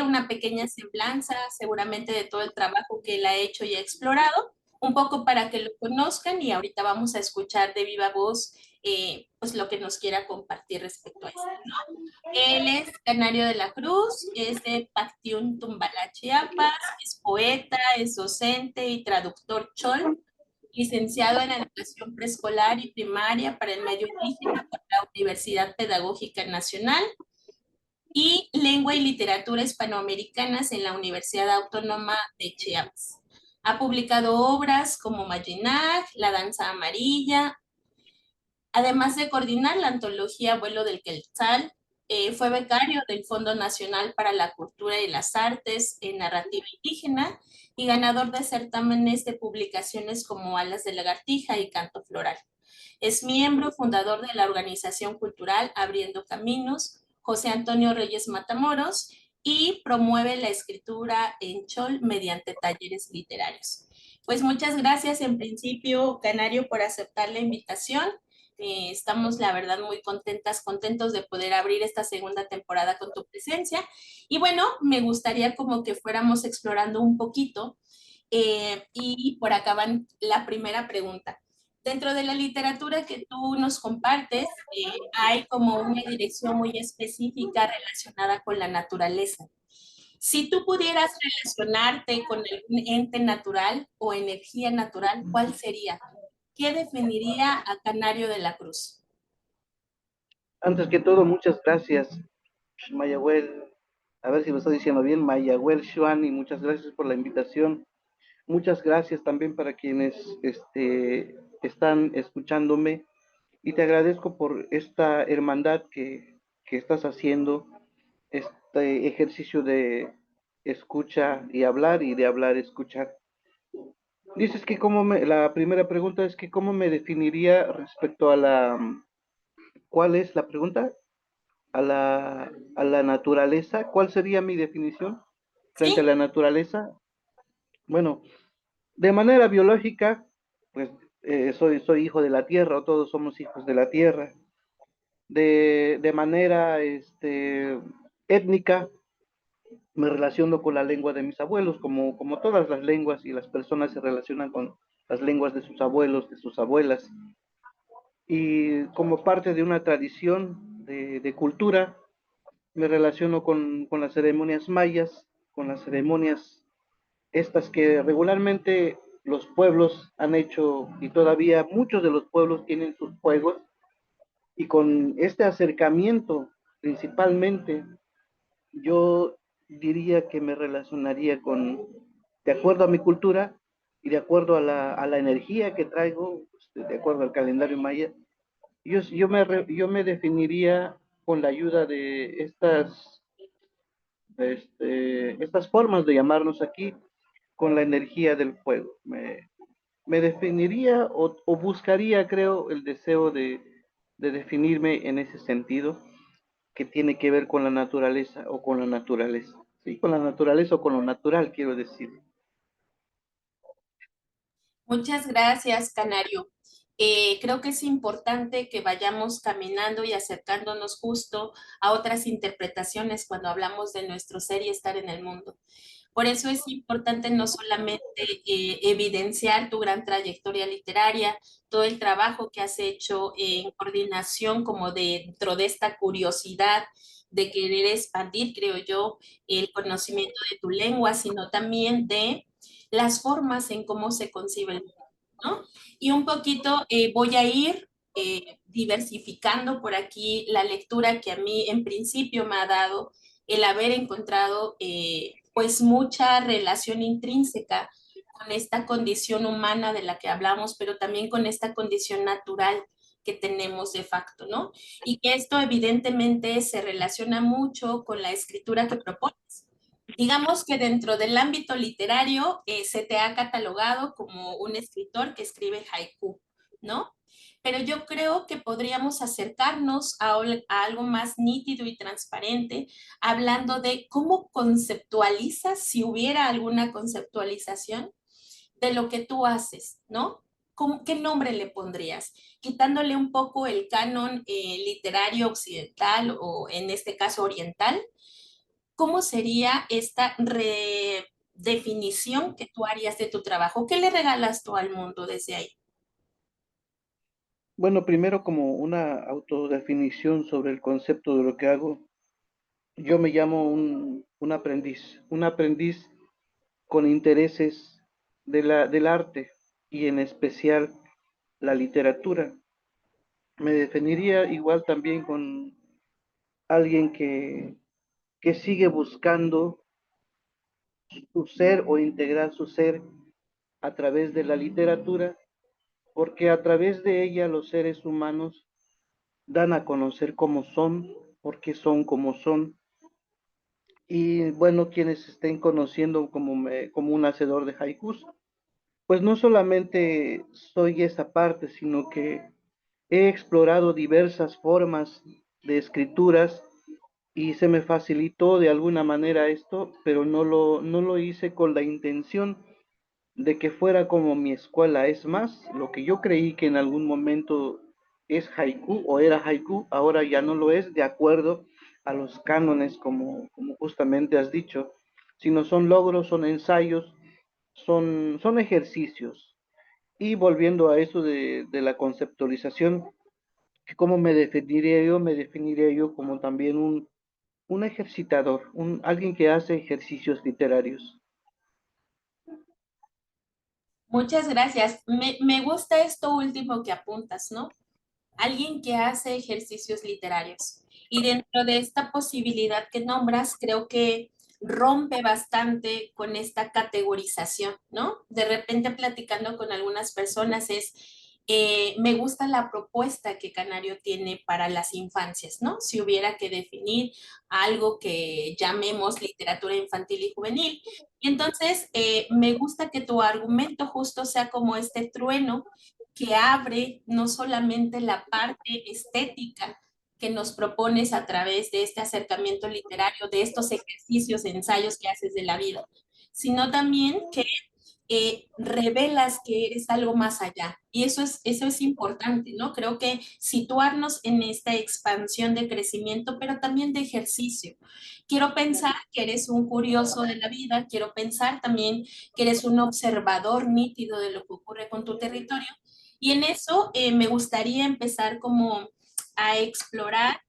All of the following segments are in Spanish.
una pequeña semblanza seguramente de todo el trabajo que él ha hecho y ha explorado, un poco para que lo conozcan y ahorita vamos a escuchar de viva voz pues lo que nos quiera compartir respecto a esto, ¿no? Él es Canario de la Cruz, es de Pactiún Tumbala, Chiapas, es poeta, es docente y traductor chol, licenciado en Educación Preescolar y Primaria para el Medio Indígena por la Universidad Pedagógica Nacional y Lengua y Literatura Hispanoamericanas en la Universidad Autónoma de Chiapas. Ha publicado obras como Mayinag, La Danza Amarilla, además de coordinar la antología Vuelo del Quetzal. Fue becario del Fondo Nacional para la Cultura y las Artes en Narrativa Indígena y ganador de certámenes de publicaciones como Alas de Lagartija y Canto Floral. Es miembro fundador de la organización cultural Abriendo Caminos, José Antonio Reyes Matamoros, y promueve la escritura en chol mediante talleres literarios. Pues muchas gracias en principio, Canario, por aceptar la invitación. Estamos, la verdad, muy contentas, contentos de poder abrir esta segunda temporada con tu presencia. Y bueno, me gustaría como que fuéramos explorando un poquito. Y por acá van la primera pregunta. Dentro de la literatura que tú nos compartes, hay como una dirección muy específica relacionada con la naturaleza. Si tú pudieras relacionarte con algún ente natural o energía natural, ¿cuál sería? ¿Qué definiría a Canario de la Cruz? Antes que todo, muchas gracias, Mayahuel. A ver si lo estoy diciendo bien, Mayahuel Shuani, muchas gracias por la invitación. Muchas gracias también para quienes están escuchándome y te agradezco por esta hermandad que estás haciendo, este ejercicio de escucha y hablar y de hablar escuchar. Dices que la primera pregunta es que cómo me definiría respecto a ¿cuál es la pregunta? A la naturaleza, ¿cuál sería mi definición frente a Sí, la naturaleza? Bueno, de manera biológica, pues soy hijo de la tierra, o todos somos hijos de la tierra. De manera étnica, me relaciono con la lengua de mis abuelos, como todas las lenguas y las personas se relacionan con las lenguas de sus abuelos, de sus abuelas. Y como parte de una tradición de cultura, me relaciono con las ceremonias mayas, con las ceremonias estas que regularmente los pueblos han hecho y todavía muchos de los pueblos tienen sus juegos y con este acercamiento principalmente yo diría que me relacionaría de acuerdo a mi cultura y de acuerdo a a la energía que traigo, de acuerdo al calendario maya, yo me definiría con la ayuda de estas formas de llamarnos aquí, con la energía del fuego. Me definiría o buscaría, creo, el deseo de definirme en ese sentido que tiene que ver con la naturaleza o con la naturaleza. Sí, con la naturaleza o con lo natural, quiero decir. muchas gracias, Canario. Creo que es importante que vayamos caminando y acercándonos justo a otras interpretaciones cuando hablamos de nuestro ser y estar en el mundo. Por eso es importante no solamente evidenciar tu gran trayectoria literaria, todo el trabajo que has hecho en coordinación como dentro de esta curiosidad de querer expandir, creo yo, el conocimiento de tu lengua, sino también de las formas en cómo se concibe el mundo, ¿no? Y un poquito voy a ir diversificando por aquí la lectura que a mí en principio me ha dado el haber encontrado pues mucha relación intrínseca con esta condición humana de la que hablamos, pero también con esta condición natural que tenemos de facto, ¿no? Y que esto evidentemente se relaciona mucho con la escritura que propones. Digamos que dentro del ámbito literario se te ha catalogado como un escritor que escribe haiku, ¿no? Pero yo creo que podríamos acercarnos a algo más nítido y transparente, hablando de cómo conceptualizas, si hubiera alguna conceptualización de lo que tú haces, ¿no? ¿Qué nombre le pondrías? Quitándole un poco el canon literario occidental o en este caso oriental, ¿cómo sería esta redefinición que tú harías de tu trabajo? ¿Qué le regalas tú al mundo desde ahí? Bueno, primero como una autodefinición sobre el concepto de lo que hago, yo me llamo un aprendiz con intereses del arte y en especial la literatura. Me definiría igual también con alguien que sigue buscando su ser o integrar su ser a través de la literatura, porque a través de ella los seres humanos dan a conocer cómo son, por qué son como son. Y bueno, quienes estén conociendo como un hacedor de haikus, pues no solamente soy esa parte, sino que he explorado diversas formas de escrituras y se me facilitó de alguna manera esto, pero no lo hice con la intención de que fuera como mi escuela. Es más, lo que yo creí que en algún momento es haiku o era haiku, ahora ya no lo es de acuerdo a los cánones como justamente has dicho, sino son logros, son ensayos, son ejercicios. Y volviendo a eso de la conceptualización, ¿cómo me definiría yo? Me definiría yo como también un ejercitador, alguien que hace ejercicios literarios. Muchas gracias. Me gusta esto último que apuntas, ¿no? Alguien que hace ejercicios literarios. Y dentro de esta posibilidad que nombras, creo que rompe bastante con esta categorización, ¿no? De repente platicando con algunas personas me gusta la propuesta que Canario tiene para las infancias, ¿no? Si hubiera que definir algo que llamemos literatura infantil y juvenil. Y entonces, me gusta que tu argumento justo sea como este trueno que abre no solamente la parte estética que nos propones a través de este acercamiento literario, de estos ejercicios, ensayos que haces de la vida, sino también que revelas que eres algo más allá. Y eso es importante, ¿no? Creo que situarnos en esta expansión de crecimiento, pero también de ejercicio. Quiero pensar que eres un curioso de la vida, quiero pensar también que eres un observador nítido de lo que ocurre con tu territorio. Y en eso me gustaría empezar como a explorar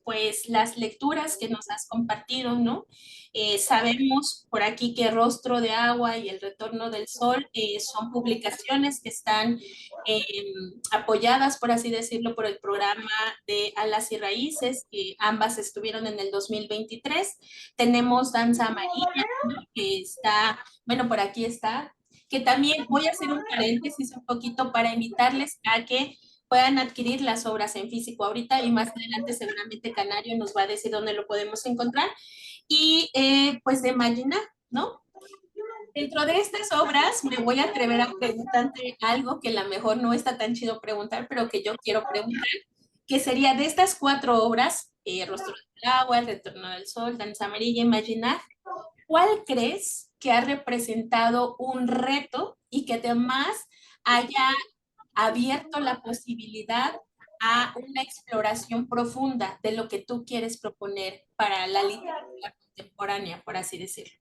pues las lecturas que nos has compartido, ¿no? Sabemos por aquí que Rostro de Agua y El Retorno del Sol son publicaciones que están eh, apoyadas, por así decirlo, por el programa de Alas y Raíces, que ambas estuvieron en el 2023. Tenemos Danza Amarilla, ¿no? Que está, bueno, por aquí está, que también voy a hacer un paréntesis un poquito para invitarles a que puedan adquirir las obras en físico ahorita y más adelante seguramente Canario nos va a decir dónde lo podemos encontrar y pues de Mayina, ¿no? Dentro de estas obras me voy a atrever a preguntarte algo que a lo mejor no está tan chido preguntar, pero que yo quiero preguntar, que sería de estas cuatro obras, Rostro del Agua, El Retorno del Sol, Danza Amarilla, Imaginar, ¿cuál crees que ha representado un reto y que además haya abierto la posibilidad a una exploración profunda de lo que tú quieres proponer para la literatura contemporánea, por así decirlo?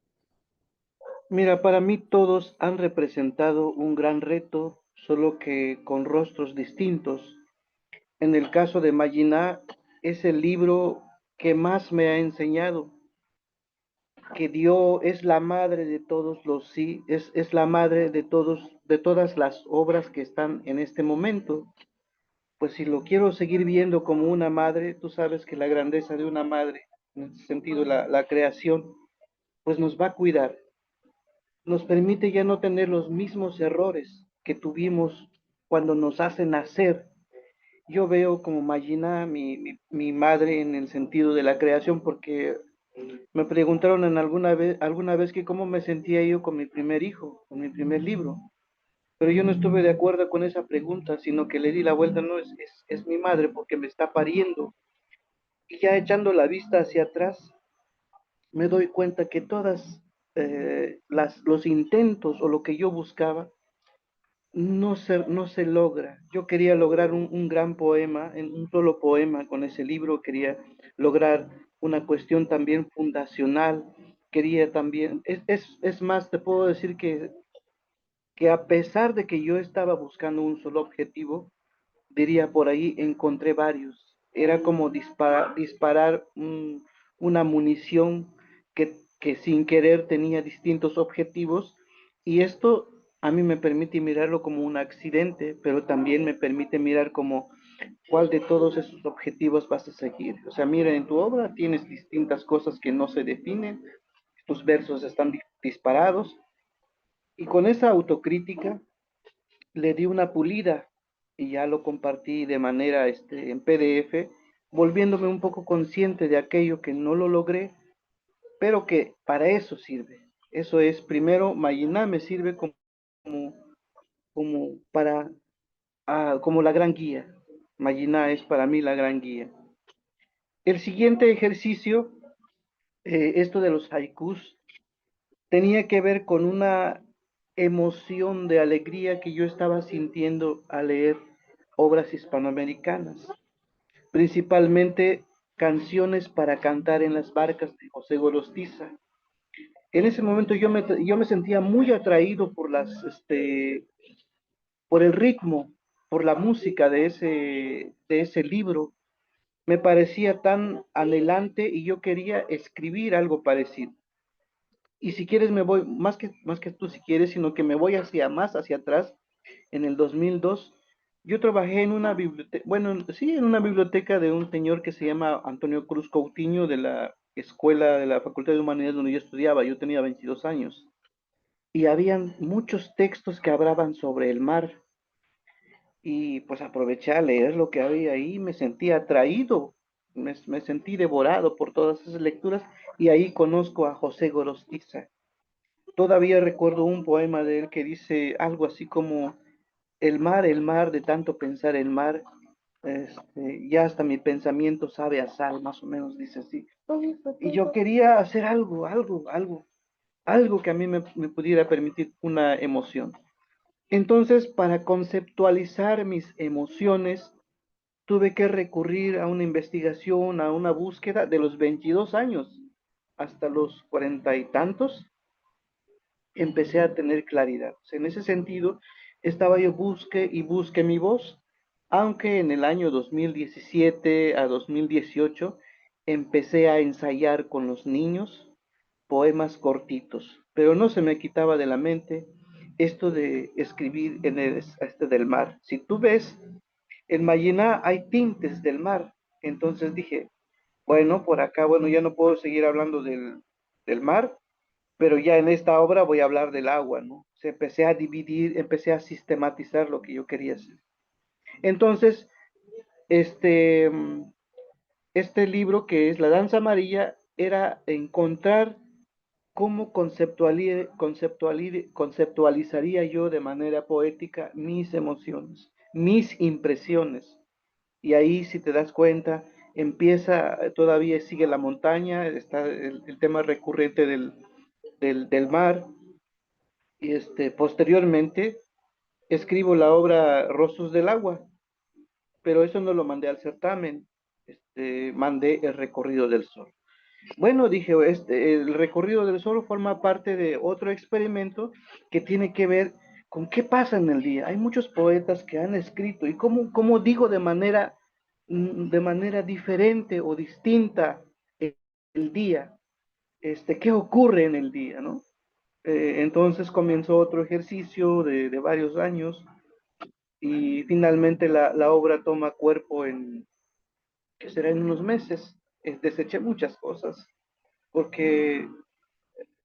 Mira, para mí todos han representado un gran reto, solo que con rostros distintos. En el caso de Magina, es el libro que más me ha enseñado, que dio, es la madre de todos los sí, es la madre de todas las obras que están en este momento. Pues si lo quiero seguir viendo como una madre, tú sabes que la grandeza de una madre, en ese sentido la creación, pues nos va a cuidar, nos permite ya no tener los mismos errores que tuvimos cuando nos hace nacer. Yo veo como Magina mi madre en el sentido de la creación, porque me preguntaron en alguna vez que cómo me sentía yo con mi primer hijo, con mi primer libro. Pero yo no estuve de acuerdo con esa pregunta, sino que le di la vuelta, no, es mi madre porque me está pariendo. Y ya echando la vista hacia atrás, me doy cuenta que todas los intentos o lo que yo buscaba no se logra. Yo quería lograr un gran poema, en un solo poema con ese libro, quería lograr una cuestión también fundacional. Quería también, es más, te puedo decir que a pesar de que yo estaba buscando un solo objetivo, diría por ahí, encontré varios. Era como disparar una munición que sin querer tenía distintos objetivos y esto a mí me permite mirarlo como un accidente, pero también me permite mirar como cuál de todos esos objetivos vas a seguir. O sea, mira, en tu obra tienes distintas cosas que no se definen, tus versos están disparados y con esa autocrítica le di una pulida y ya lo compartí de manera en PDF, volviéndome un poco consciente de aquello que no lo logré, pero que para eso sirve. Eso es, primero, Mayina me sirve como para, como la gran guía. Mayina es para mí la gran guía. El siguiente ejercicio, esto de los haikus, tenía que ver con una emoción de alegría que yo estaba sintiendo al leer obras hispanoamericanas, principalmente canciones para cantar en las barcas de José Gorostiza. En ese momento yo me sentía muy atraído por por el ritmo, por la música de ese libro. Me parecía tan anhelante y yo quería escribir algo parecido. Y si quieres me voy, más que tú si quieres, sino que me voy hacia más hacia atrás, en el 2002, yo trabajé en una biblioteca, bueno, sí, en una biblioteca de un señor que se llama Antonio Cruz Coutinho de la escuela de la Facultad de Humanidades donde yo estudiaba, yo tenía 22 años, y habían muchos textos que hablaban sobre el mar, y pues aproveché a leer lo que había ahí, me sentí atraído, me sentí devorado por todas esas lecturas, y ahí conozco a José Gorostiza. Todavía recuerdo un poema de él que dice algo así como el mar, de tanto pensar el mar, ya hasta mi pensamiento sabe a sal, más o menos dice así. Y yo quería hacer algo que a mí me pudiera permitir una emoción. Entonces, para conceptualizar mis emociones, tuve que recurrir a una investigación, a una búsqueda de los 22 años hasta los 40 y tantos, empecé a tener claridad. O sea, en ese sentido, estaba yo busque y busque mi voz, aunque en el año 2017 a 2018 empecé a ensayar con los niños poemas cortitos, pero no se me quitaba de la mente esto de escribir en el del mar. Si tú ves, en Mayina hay tintes del mar, entonces dije, bueno, por acá, bueno, ya no puedo seguir hablando del mar, pero ya en esta obra voy a hablar del agua, ¿no? Se empecé a dividir, empecé a sistematizar lo que yo quería hacer. Entonces, este, este libro que es La Danza Amarilla era encontrar cómo conceptualizaría yo de manera poética mis emociones, mis impresiones. Y ahí, si te das cuenta, empieza, todavía sigue la montaña, está el tema recurrente del mar, y posteriormente escribo la obra Rostros del Agua, pero eso no lo mandé al certamen, mandé El Recorrido del Sol. Bueno, dije, el Recorrido del Sol forma parte de otro experimento que tiene que ver con qué pasa en el día. Hay muchos poetas que han escrito y cómo digo de manera diferente o distinta el día, qué ocurre en el día, ¿no? Entonces comenzó otro ejercicio de varios años y finalmente la obra toma cuerpo que será en unos meses. Deseché muchas cosas, porque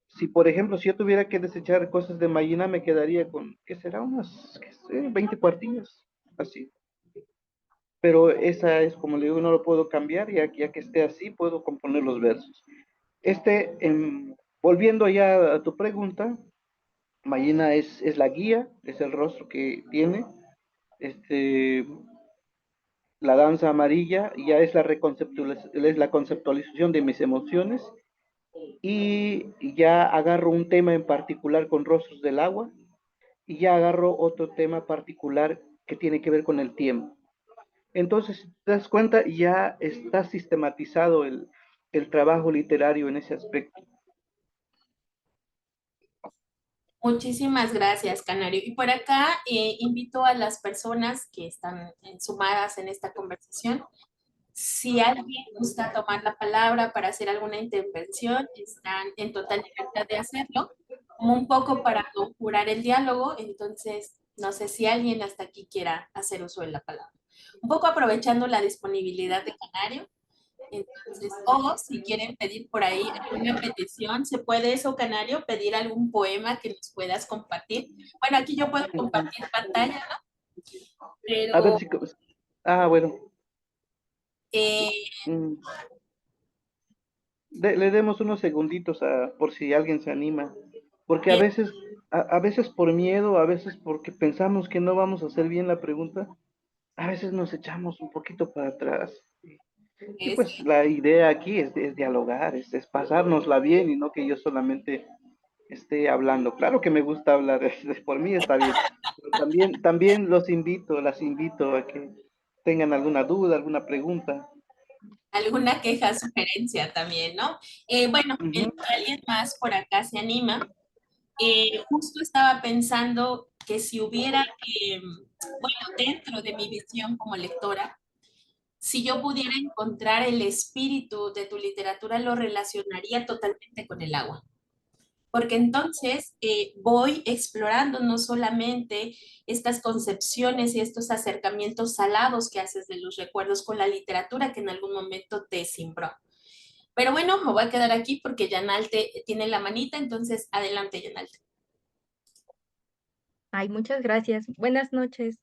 si por ejemplo, si yo tuviera que desechar cosas de Mayina, me quedaría con, ¿qué será? Unas, qué sé, 20 cuartillas, así. Pero esa es, como le digo, no lo puedo cambiar, ya que esté así, puedo componer los versos. Volviendo ya a tu pregunta, Mayina es la guía, es el rostro que tiene, este, la danza amarilla ya es es la conceptualización de mis emociones y ya agarro un tema en particular con Rostros del Agua y ya agarro otro tema particular que tiene que ver con el tiempo. Entonces, si te das cuenta, ya está sistematizado el trabajo literario en ese aspecto. Muchísimas gracias, Canario. Y por acá invito a las personas que están sumadas en esta conversación. Si alguien gusta tomar la palabra para hacer alguna intervención, están en total libertad de hacerlo, como un poco para conjurar el diálogo. Entonces, no sé si alguien hasta aquí quiera hacer uso de la palabra. Un poco aprovechando la disponibilidad de Canario. Entonces, o si quieren pedir por ahí alguna petición, se puede eso, Canario, pedir algún poema que nos puedas compartir. Bueno, aquí yo puedo compartir pantalla, ¿no? A ver Pero si... Ah, bueno. eh, Mm, le demos unos segunditos por si alguien se anima. Porque eh, a veces por miedo, a veces porque pensamos que no vamos a hacer bien la pregunta, a veces nos echamos un poquito para atrás. Y es pues la idea aquí es dialogar, es pasárnosla bien y no que yo solamente esté hablando. Claro que me gusta hablar, por mí está bien. Pero también las invito a que tengan alguna duda, alguna pregunta. alguna queja, sugerencia también, ¿no? Bueno, en Ujú, lo que alguien más por acá se anima, justo estaba pensando que si hubiera, bueno, dentro de mi visión como lectora, si yo pudiera encontrar el espíritu de tu literatura, lo relacionaría totalmente con el agua. Porque entonces voy explorando no solamente estas concepciones y estos acercamientos salados que haces de los recuerdos con la literatura que en algún momento te cimbró. Pero bueno, me voy a quedar aquí porque Yanalte tiene la manita, entonces adelante, Yanalte. Ay, muchas gracias. Buenas noches.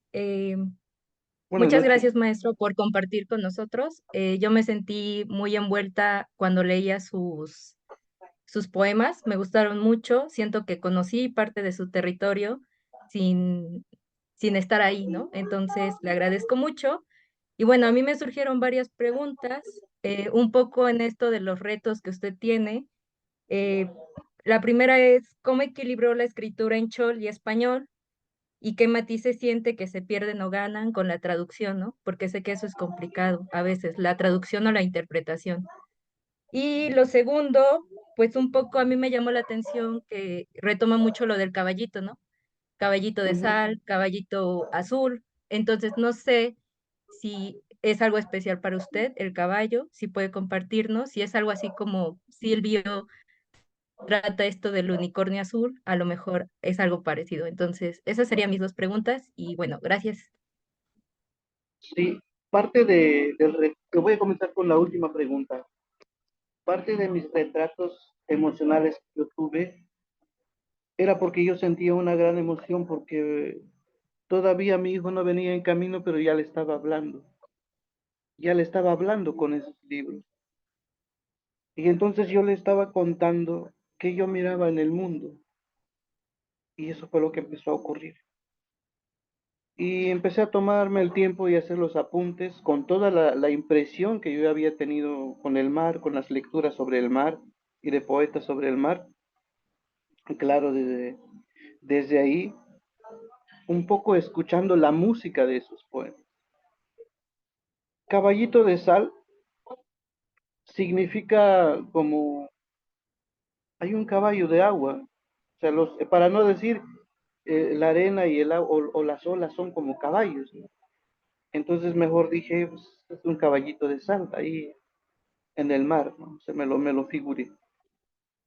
buenas Muchas noches. gracias, maestro, por compartir con nosotros. Yo me sentí muy envuelta cuando leía sus poemas. Me gustaron mucho. Siento que conocí parte de su territorio sin, sin estar ahí, ¿no? Entonces, le agradezco mucho. Y bueno, a mí me surgieron varias preguntas, un poco en esto de los retos que usted tiene. Eh, la primera es, ¿cómo equilibró la escritura en chol y español? ¿Y qué matices siente que se pierden o ganan con la traducción, ¿no? Porque sé que eso es complicado a veces, la traducción o la interpretación. Y lo segundo, pues un poco a mí me llamó la atención que retoma mucho lo del caballito, ¿no? Caballito de Ujú. sal, caballito azul. Entonces, no sé si es algo especial para usted, el caballo, si puede compartirnos, si es algo así como Silvio trata esto del unicornio azul, a lo mejor es algo parecido. Entonces, esas serían mis dos preguntas y bueno, gracias. Sí, que voy a comenzar con la última pregunta. Parte de mis retratos emocionales que yo tuve era porque yo sentía una gran emoción porque todavía mi hijo no venía en camino, pero ya le estaba hablando con esos libros. Y entonces yo le estaba contando qué yo miraba en el mundo y eso fue lo que empezó a ocurrir. Y empecé a tomarme el tiempo y hacer los apuntes con toda la impresión que yo había tenido con el mar, con las lecturas sobre el mar y de poetas sobre el mar. Y claro, desde ahí, un poco escuchando la música de esos poemas. Caballito de Sal significa como hay un caballo de agua. O sea, para no decir la arena y el agua o las olas son como caballos, ¿no? Entonces mejor dije, pues, es un caballito de sal ahí en el mar, ¿no? Se me lo figuré.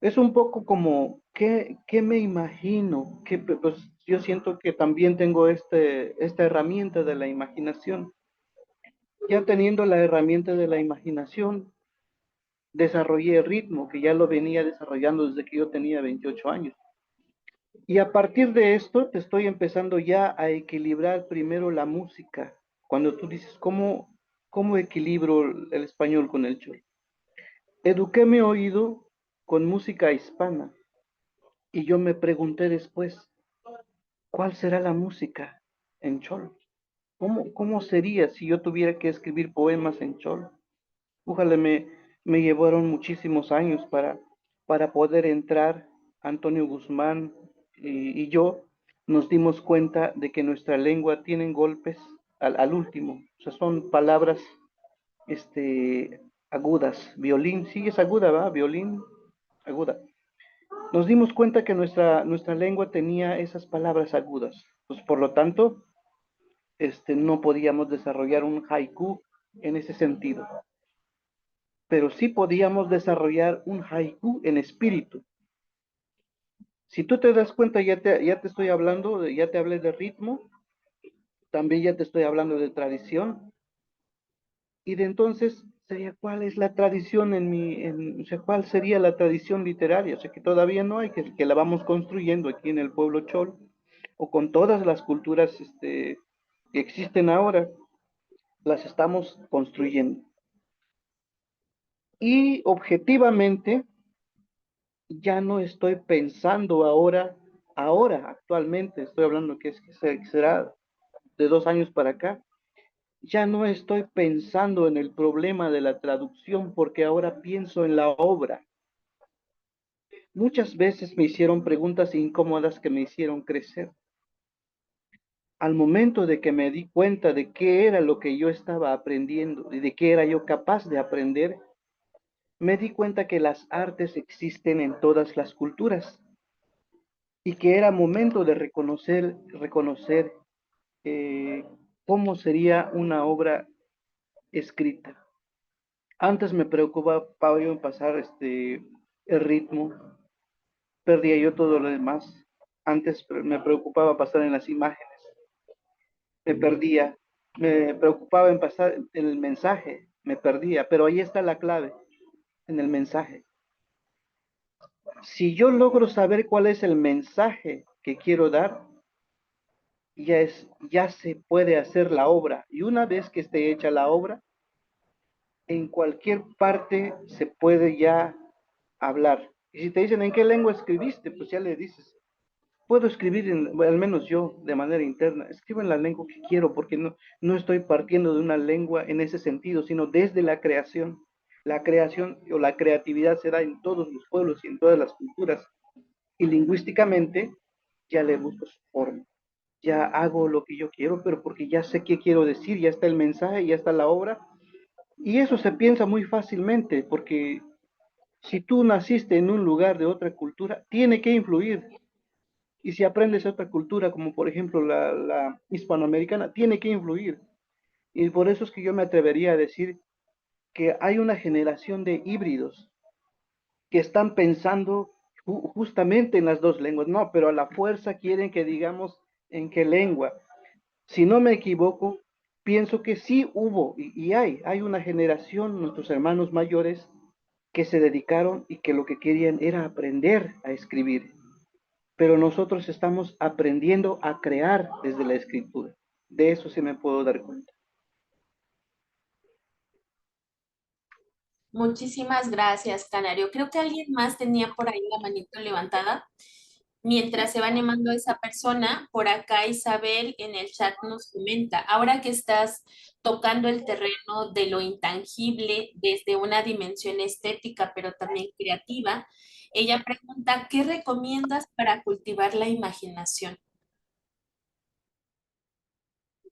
Es un poco como, ¿qué me imagino? Pues yo siento que también tengo esta herramienta de la imaginación. Ya teniendo la herramienta de la imaginación, desarrollé el ritmo, que ya lo venía desarrollando desde que yo tenía 28 años. Y a partir de esto, te estoy empezando ya a equilibrar primero la música. Cuando tú dices, ¿cómo equilibro el español con el chol? Eduqué mi oído con música hispana y yo me pregunté después, ¿cuál será la música en chol? ¿Cómo sería si yo tuviera que escribir poemas en chol? Ojalá me llevaron muchísimos años para poder entrar. Antonio Guzmán y yo nos dimos cuenta de que nuestra lengua tiene golpes al último. O sea, son palabras este, agudas. Violín, sí es aguda, ¿va? Violín, aguda. Nos dimos cuenta que nuestra lengua tenía esas palabras agudas. Pues, por lo tanto, no podíamos desarrollar un haiku en ese sentido, pero sí podíamos desarrollar un haiku en espíritu. Si tú te das cuenta, ya te estoy hablando, ya te hablé de ritmo, también ya te estoy hablando de tradición, y de entonces sería cuál es la tradición o sea, cuál sería la tradición literaria, o sea, que todavía no hay, que la vamos construyendo aquí en el pueblo Chol, o con todas las culturas que existen ahora, las estamos construyendo. Y objetivamente, ya no estoy pensando actualmente, estoy hablando que será de 2 años para acá, ya no estoy pensando en el problema de la traducción porque ahora pienso en la obra. Muchas veces me hicieron preguntas incómodas que me hicieron crecer. Al momento de que me di cuenta de qué era lo que yo estaba aprendiendo y de qué era yo capaz de aprender, me di cuenta que las artes existen en todas las culturas y que era momento de reconocer eh, cómo sería una obra escrita. Antes me preocupaba yo en pasar el ritmo, perdía yo todo lo demás. Antes me preocupaba pasar en las imágenes, me perdía. Me preocupaba en pasar el mensaje, me perdía, pero ahí está la clave, en el mensaje. Si yo logro saber cuál es el mensaje que quiero dar, ya se puede hacer la obra. Y una vez que esté hecha la obra, en cualquier parte se puede ya hablar. Y si te dicen en qué lengua escribiste, pues ya le dices, puedo escribir, al menos yo, de manera interna, escribo en la lengua que quiero, porque no estoy partiendo de una lengua en ese sentido, sino desde la creación. La creación o la creatividad se da en todos los pueblos y en todas las culturas. Y lingüísticamente ya le busco su forma. Ya hago lo que yo quiero, pero porque ya sé qué quiero decir, ya está el mensaje, ya está la obra. Y eso se piensa muy fácilmente, porque si tú naciste en un lugar de otra cultura, tiene que influir. Y si aprendes otra cultura, como por ejemplo la hispanoamericana, tiene que influir. Y por eso es que yo me atrevería a decir que hay una generación de híbridos que están pensando justamente en las dos lenguas. No, pero a la fuerza quieren que digamos en qué lengua. Si no me equivoco, pienso que sí hubo y hay una generación, nuestros hermanos mayores, que se dedicaron y que lo que querían era aprender a escribir. Pero nosotros estamos aprendiendo a crear desde la escritura. De eso sí me puedo dar cuenta. Muchísimas gracias, Canario. Creo que alguien más tenía por ahí la manito levantada. Mientras se va animando esa persona, por acá Isabel en el chat nos comenta, ahora que estás tocando el terreno de lo intangible desde una dimensión estética, pero también creativa, ella pregunta, ¿qué recomiendas para cultivar la imaginación?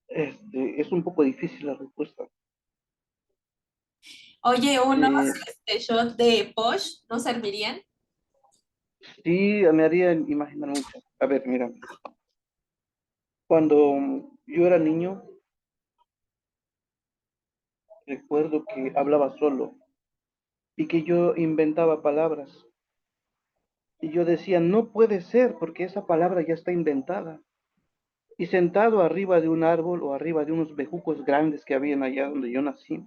Es un poco difícil la respuesta. Oye, unos Eh, shots de Posh no servirían. sí, me haría imaginar mucho. A ver, mira, cuando yo era niño, recuerdo que hablaba solo y que yo inventaba palabras. Y yo decía, no puede ser porque esa palabra ya está inventada. Y sentado arriba de un árbol o arriba de unos bejucos grandes que habían allá donde yo nací,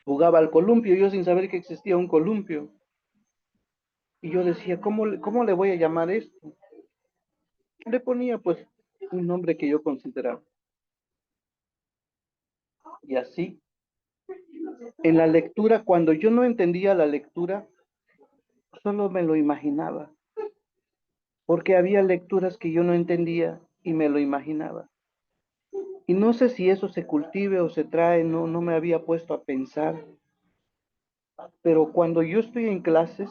jugaba al columpio, yo sin saber que existía un columpio. Y yo decía, ¿cómo le voy a llamar esto? Le ponía pues un nombre que yo consideraba. Y así, en la lectura, cuando yo no entendía la lectura, solo me lo imaginaba, porque había lecturas que yo no entendía y me lo imaginaba. Y no sé si eso se cultive o se trae, no me había puesto a pensar, pero cuando yo estoy en clases,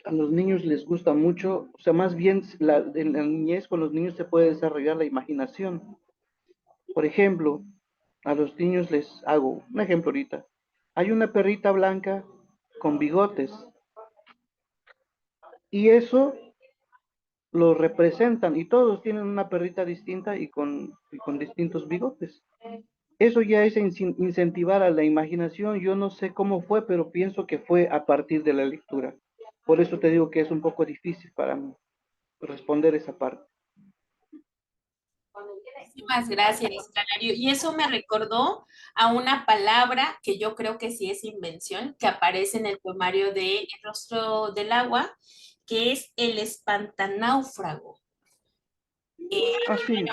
a los niños les gusta mucho, o sea, más bien en la niñez con los niños se puede desarrollar la imaginación. Por ejemplo, a los niños les hago un ejemplo ahorita. hay una perrita blanca con bigotes y eso lo representan y todos tienen una perrita distinta y con distintos bigotes. Eso ya es incentivar a la imaginación. Yo no sé cómo fue, pero pienso que fue a partir de la lectura. Por eso te digo que es un poco difícil para mí responder esa parte. Muchísimas gracias, Canario. Y eso me recordó a una palabra que yo creo que sí es invención, que aparece en el poemario de El rostro del agua, que es el espantanáufrago. Así,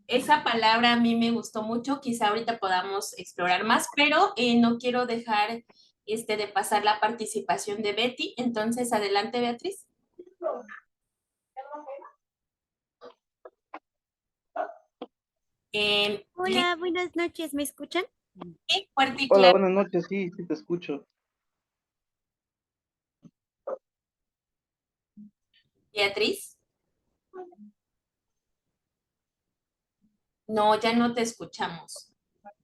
Esa palabra a mí me gustó mucho, quizá ahorita podamos explorar más, pero no quiero dejar de pasar la participación de Betty. Entonces, adelante, Beatriz. Hola, buenas noches, ¿me escuchan? Fuerte y hola, claro, buenas noches, sí, sí te escucho. Beatriz. No, ya no te escuchamos.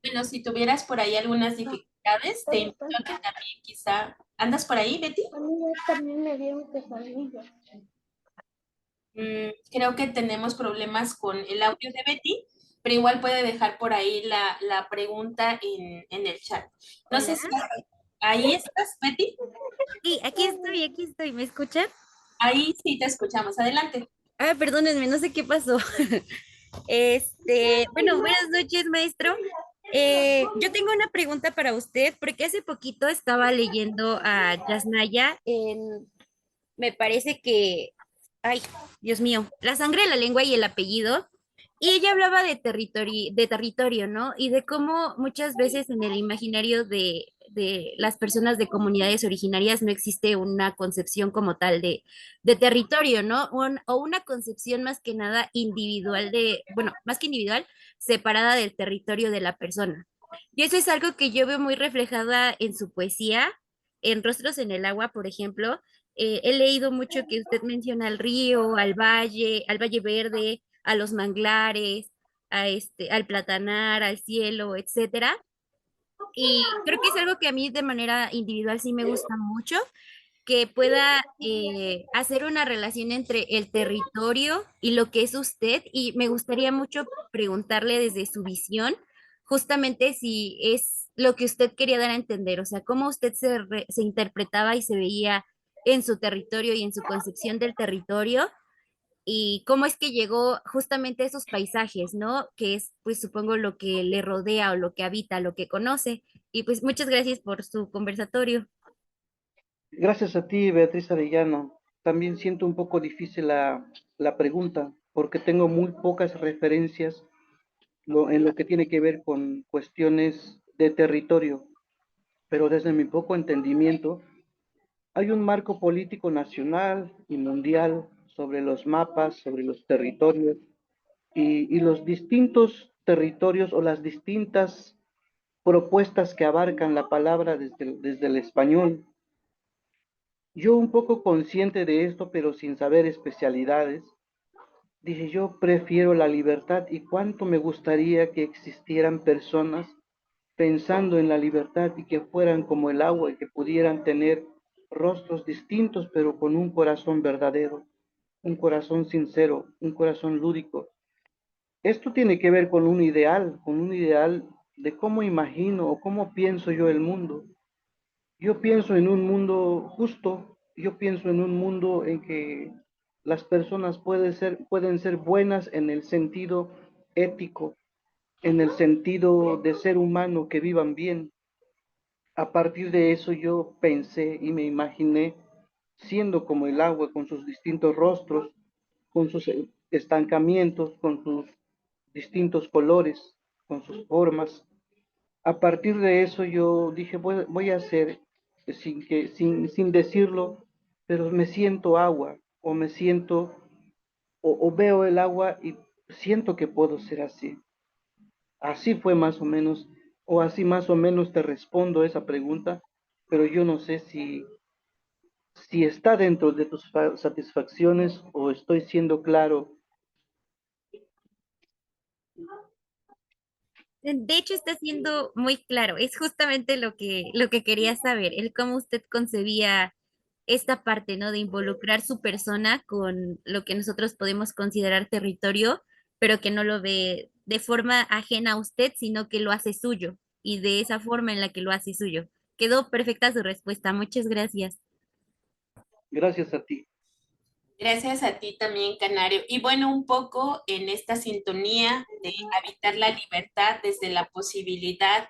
Bueno, si tuvieras por ahí algunas dificultades, te invito a que también quizá... ¿Andas por ahí, Betty? A mí también me dieron pesadillas. Creo que tenemos problemas con el audio de Betty, pero igual puede dejar por ahí la pregunta en el chat. No sé Hola. si ahí estás, Betty. Sí, aquí estoy, ¿me escuchan? Ahí sí te escuchamos. Adelante. Ah, perdónenme, no sé qué pasó. Bueno, buenas noches, maestro. Yo tengo una pregunta para usted, porque hace poquito estaba leyendo a Yasnaya me parece que, ay, Dios mío, la sangre, la lengua y el apellido. Y ella hablaba de territorio, ¿no? Y de cómo muchas veces en el imaginario de las personas de comunidades originarias no existe una concepción como tal de territorio, ¿no? O una concepción más que nada individual bueno, más que individual, separada del territorio de la persona. Y eso es algo que yo veo muy reflejada en su poesía, en Rostros en el Agua, por ejemplo. He leído mucho que usted menciona al río, al valle verde, a los manglares, al platanar, al cielo, etcétera. Y creo que es algo que a mí de manera individual sí me gusta mucho, que pueda hacer una relación entre el territorio y lo que es usted. Y me gustaría mucho preguntarle desde su visión, justamente si es lo que usted quería dar a entender, o sea, cómo usted se interpretaba y se veía en su territorio y en su concepción del territorio. Y cómo es que llegó justamente a esos paisajes, ¿no? Que es, pues supongo, lo que le rodea o lo que habita, lo que conoce. Y pues muchas gracias por su conversatorio. Gracias a ti, Beatriz Arellano. También siento un poco difícil la pregunta, porque tengo muy pocas referencias en lo que tiene que ver con cuestiones de territorio, pero desde mi poco entendimiento, hay un marco político nacional y mundial sobre los mapas, sobre los territorios y los distintos territorios o las distintas propuestas que abarcan la palabra desde el español. Yo un poco consciente de esto, pero sin saber especialidades, dije yo prefiero la libertad y cuánto me gustaría que existieran personas pensando en la libertad y que fueran como el agua y que pudieran tener rostros distintos, pero con un corazón verdadero, un corazón sincero, un corazón lúdico. Esto tiene que ver con un ideal de cómo imagino o cómo pienso yo el mundo. Yo pienso en un mundo justo, yo pienso en un mundo en que las personas pueden ser buenas en el sentido ético, en el sentido de ser humano, que vivan bien. A partir de eso yo pensé y me imaginé siendo como el agua con sus distintos rostros, con sus estancamientos, con sus distintos colores, con sus formas. A partir de eso yo dije, voy a hacer, sin decirlo, pero me siento agua, o me siento, o veo el agua y siento que puedo ser así. Así fue más o menos, o así más o menos te respondo esa pregunta, pero yo no sé si está dentro de tus satisfacciones o estoy siendo claro. De hecho, está siendo muy claro. Es justamente lo que quería saber, el cómo usted concebía esta parte, ¿no? De involucrar su persona con lo que nosotros podemos considerar territorio, pero que no lo ve de forma ajena a usted, sino que lo hace suyo y de esa forma en la que lo hace suyo. Quedó perfecta su respuesta. Muchas gracias. Gracias a ti. Gracias a ti también, Canario. Y bueno, un poco en esta sintonía de habitar la libertad desde la posibilidad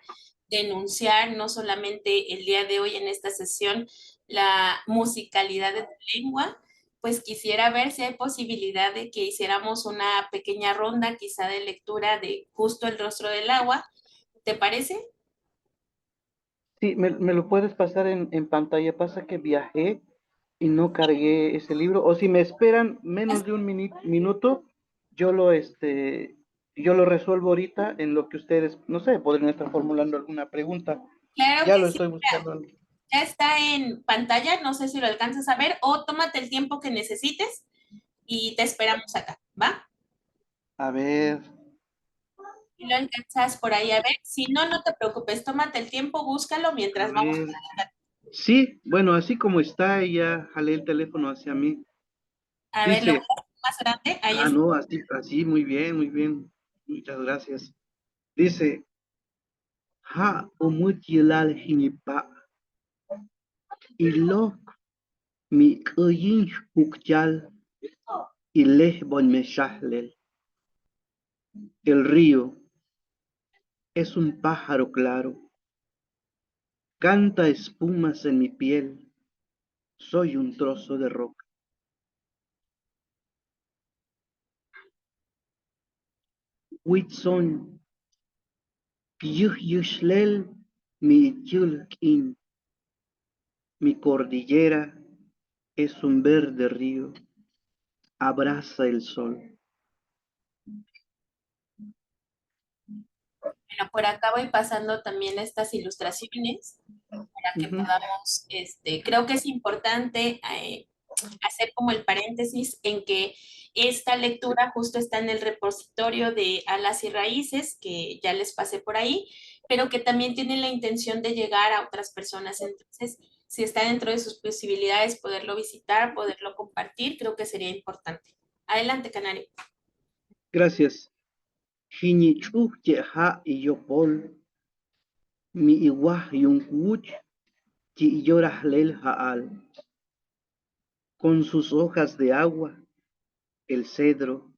de enunciar, no solamente el día de hoy en esta sesión, la musicalidad de tu lengua, pues quisiera ver si hay posibilidad de que hiciéramos una pequeña ronda quizá de lectura de Justo el rostro del agua. ¿Te parece? Sí, me lo puedes pasar en pantalla. Pasa que viajé y no cargué ese libro. O si me esperan menos de un minuto, yo yo lo resuelvo ahorita en lo que ustedes, no sé, podrían estar formulando alguna pregunta. Claro Ya que lo sí. estoy buscando. Ya está en pantalla, no sé si lo alcanzas a ver, o tómate el tiempo que necesites y te esperamos acá, ¿va? A ver, Si lo alcanzas por ahí a ver, si no, no te preocupes, tómate el tiempo, búscalo a mientras vamos. ver. Sí, bueno, así como está, ya jalé el teléfono hacia mí. A ver, lo Dice, más grande, ahí es. no, así, muy bien, muy bien. Muchas gracias. Dice, ha umutilal hinipa, ilok mi kuyin hukyal, ileh bon meshahlel. El río es un pájaro claro, canta espumas en mi piel, soy un trozo de roca. Whitson, yushlel mi yulkin, mi cordillera es un verde río, abraza el sol. Bueno, por acá voy pasando también estas ilustraciones para que Ujú, podamos, creo que es importante hacer como el paréntesis en que esta lectura justo está en el repositorio de Alas y Raíces, que ya les pasé por ahí, pero que también tiene la intención de llegar a otras personas. Entonces, si está dentro de sus posibilidades poderlo visitar, poderlo compartir, creo que sería importante. Adelante, Canario. gracias. Hinichuh yeha iyopol, mi iwah yunkuch, ti yorahlel haal. Con sus hojas de agua, el cedro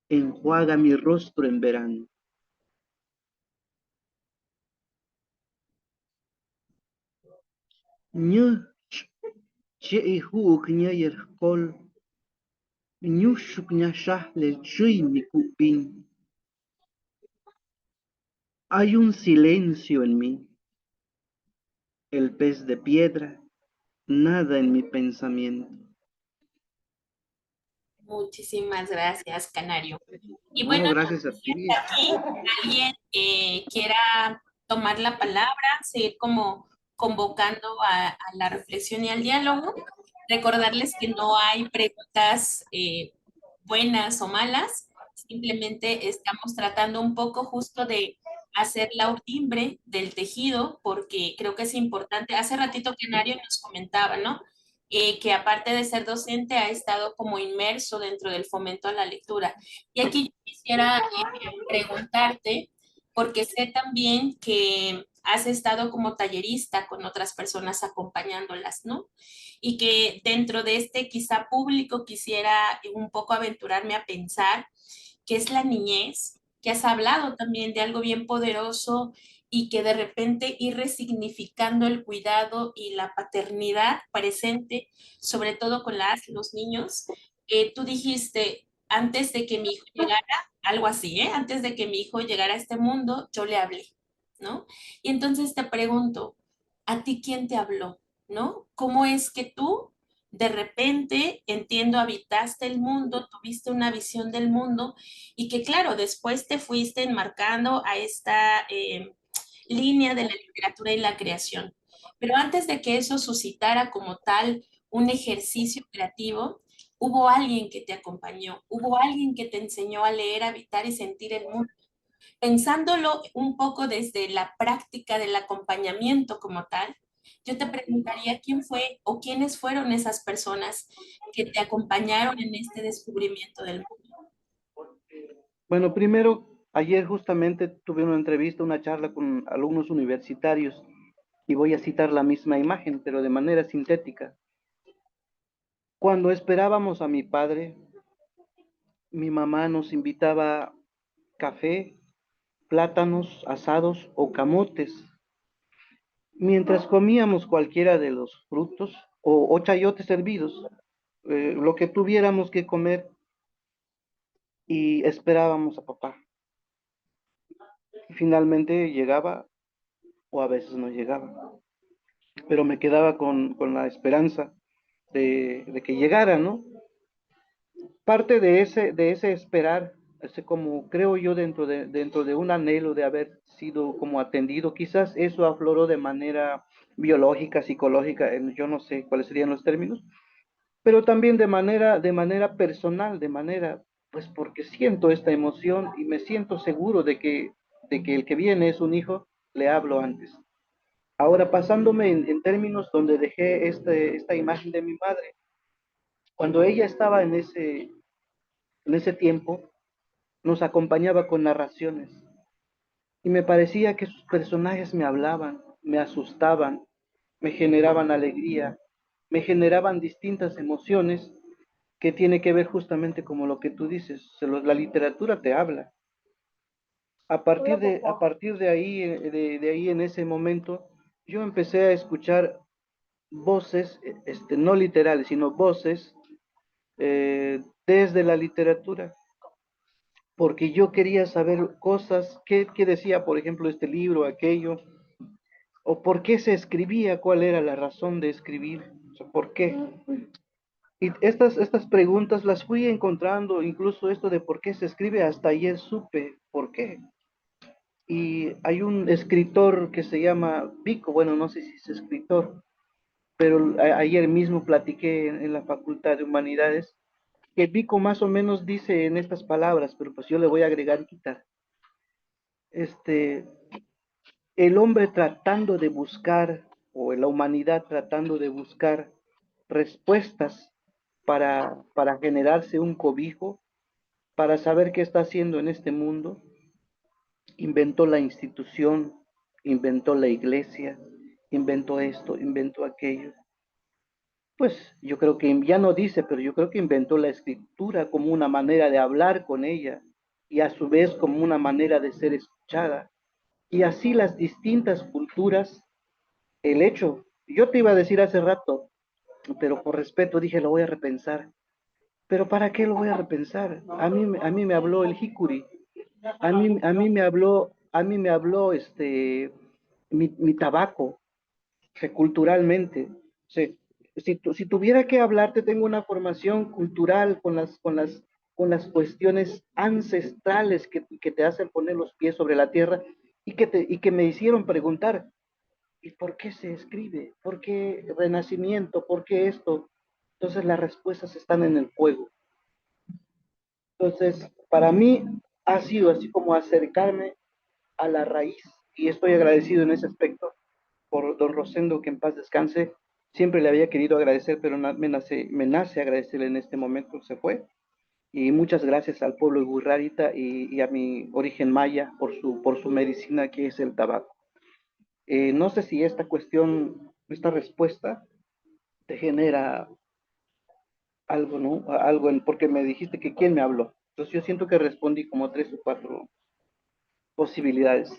enjuaga mi rostro en verano. Ñu che ihuk ñayer kol, ñushuk ñashahlel chui mi kupin. Hay un silencio en mí, el pez de piedra, nada en mi pensamiento. Muchísimas gracias, Canario. Y No, bueno, gracias a ti. aquí alguien quiera tomar la palabra, seguir como convocando a la reflexión y al diálogo. Recordarles que no hay preguntas buenas o malas, simplemente estamos tratando un poco justo de hacer la urdimbre del tejido, porque creo que es importante. Hace ratito que Nario nos comentaba, ¿no? Que aparte de ser docente ha estado como inmerso dentro del fomento a la lectura. Y aquí yo quisiera preguntarte, porque sé también que has estado como tallerista con otras personas acompañándolas, ¿no? Y que dentro de este quizá público quisiera un poco aventurarme a pensar que es la niñez, que has hablado también de algo bien poderoso y que de repente ir resignificando el cuidado y la paternidad presente, sobre todo con los niños. Tú dijiste, antes de que mi hijo llegara, algo así, ¿eh? Antes de que mi hijo llegara a este mundo, yo le hablé, ¿no? Y entonces te pregunto, ¿a ti quién te habló? ¿No? ¿Cómo es que tú de repente, entiendo, habitaste el mundo, tuviste una visión del mundo y que claro, después te fuiste enmarcando a esta línea de la literatura y la creación? Pero antes de que eso suscitara como tal un ejercicio creativo, hubo alguien que te acompañó, hubo alguien que te enseñó a leer, habitar y sentir el mundo. Pensándolo un poco desde la práctica del acompañamiento como tal, yo te preguntaría quién fue o quiénes fueron esas personas que te acompañaron en este descubrimiento del mundo. Bueno, primero, ayer justamente tuve una entrevista, una charla con alumnos universitarios y voy a citar la misma imagen, pero de manera sintética. Cuando esperábamos a mi padre, mi mamá nos invitaba café, plátanos asados o camotes. Mientras comíamos cualquiera de los frutos o chayotes hervidos, lo que tuviéramos que comer y esperábamos a papá. Y finalmente llegaba o a veces no llegaba, pero me quedaba con la esperanza de que llegara, ¿no? Parte de ese esperar, ese como creo yo dentro de un anhelo de haber sido como atendido, quizás eso afloró de manera biológica, psicológica, yo no sé cuáles serían los términos, pero también de manera personal, de manera, pues porque siento esta emoción y me siento seguro de que el que viene es un hijo, le hablo antes. Ahora, pasándome en términos donde dejé esta imagen de mi madre, cuando ella estaba en ese tiempo, nos acompañaba con narraciones y me parecía que sus personajes me hablaban, me asustaban, me generaban alegría, me generaban distintas emociones que tiene que ver justamente como lo que tú dices, la literatura te habla. A partir de ahí, de ahí en ese momento, yo empecé a escuchar voces, no literales, sino voces desde la literatura, porque yo quería saber cosas, qué decía, por ejemplo, este libro, aquello, o por qué se escribía, cuál era la razón de escribir, o sea, por qué. Y estas preguntas las fui encontrando, incluso esto de por qué se escribe, hasta ayer supe por qué. Y hay un escritor que se llama Vico, bueno, no sé si es escritor, pero ayer mismo platiqué en la Facultad de Humanidades, que Vico más o menos dice en estas palabras, pero pues yo le voy a agregar y quitar. Este, el hombre tratando de buscar, o la humanidad tratando de buscar respuestas para generarse un cobijo, para saber qué está haciendo en este mundo, inventó la institución, inventó la iglesia, inventó esto, inventó aquello. Pues yo creo que ya no dice, pero yo creo que inventó la escritura como una manera de hablar con ella y a su vez como una manera de ser escuchada. Y así las distintas culturas, el hecho, yo te iba a decir hace rato, pero por respeto dije, lo voy a repensar. Pero ¿para qué lo voy a repensar? A mí me habló el Hikuri, a mí me habló mi tabaco, que culturalmente. Sí, si tuviera que hablarte, tengo una formación cultural con las cuestiones ancestrales que te hacen poner los pies sobre la tierra y que me hicieron preguntar, ¿y por qué se escribe? ¿Por qué renacimiento? ¿Por qué esto? Entonces las respuestas están en el fuego. Entonces, para mí ha sido así como acercarme a la raíz y estoy agradecido en ese aspecto por don Rosendo, que en paz descanse. Siempre le había querido agradecer, pero me nace agradecerle en este momento, se fue. Y muchas gracias al pueblo de Gurrarita y a mi origen maya por su medicina que es el tabaco. No sé si esta cuestión, esta respuesta te genera algo, ¿no? Algo porque me dijiste que quién me habló. Entonces yo siento que respondí como tres o cuatro posibilidades.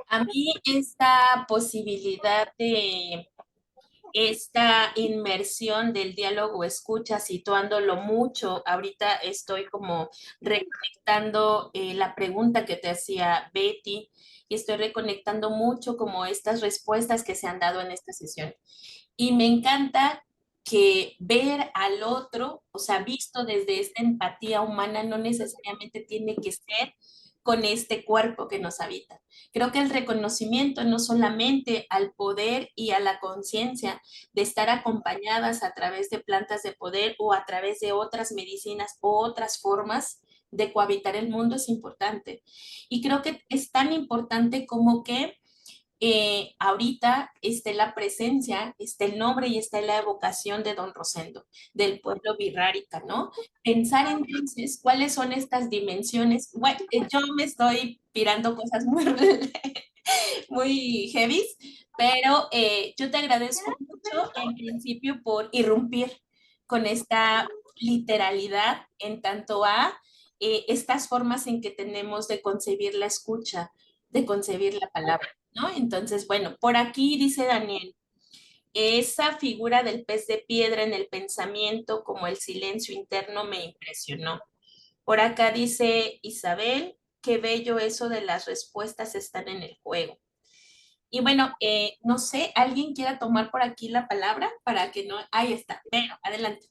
A mí esta posibilidad de esta inmersión del diálogo escucha, situándolo mucho, ahorita estoy como reconectando la pregunta que te hacía Betty y estoy reconectando mucho como estas respuestas que se han dado en esta sesión. Y me encanta que ver al otro, o sea, visto desde esta empatía humana, no necesariamente tiene que ser con este cuerpo que nos habita. Creo que el reconocimiento no solamente al poder y a la conciencia de estar acompañadas a través de plantas de poder o a través de otras medicinas o otras formas de cohabitar el mundo es importante. Y creo que es tan importante como que ahorita esté la presencia, esté el nombre y esté la evocación de Don Rosendo, del pueblo birrárica, ¿no? Pensar entonces cuáles son estas dimensiones. Bueno, yo me estoy pirando cosas muy, muy heavy, pero yo te agradezco mucho en principio por irrumpir con esta literalidad en tanto a estas formas en que tenemos de concebir la escucha, de concebir la palabra, ¿no? Entonces, bueno, por aquí dice Daniel, esa figura del pez de piedra en el pensamiento como el silencio interno me impresionó. Por acá dice Isabel, qué bello eso de las respuestas están en el juego. Y bueno, no sé, ¿alguien quiera tomar por aquí la palabra para que no? Ahí está, pero adelante.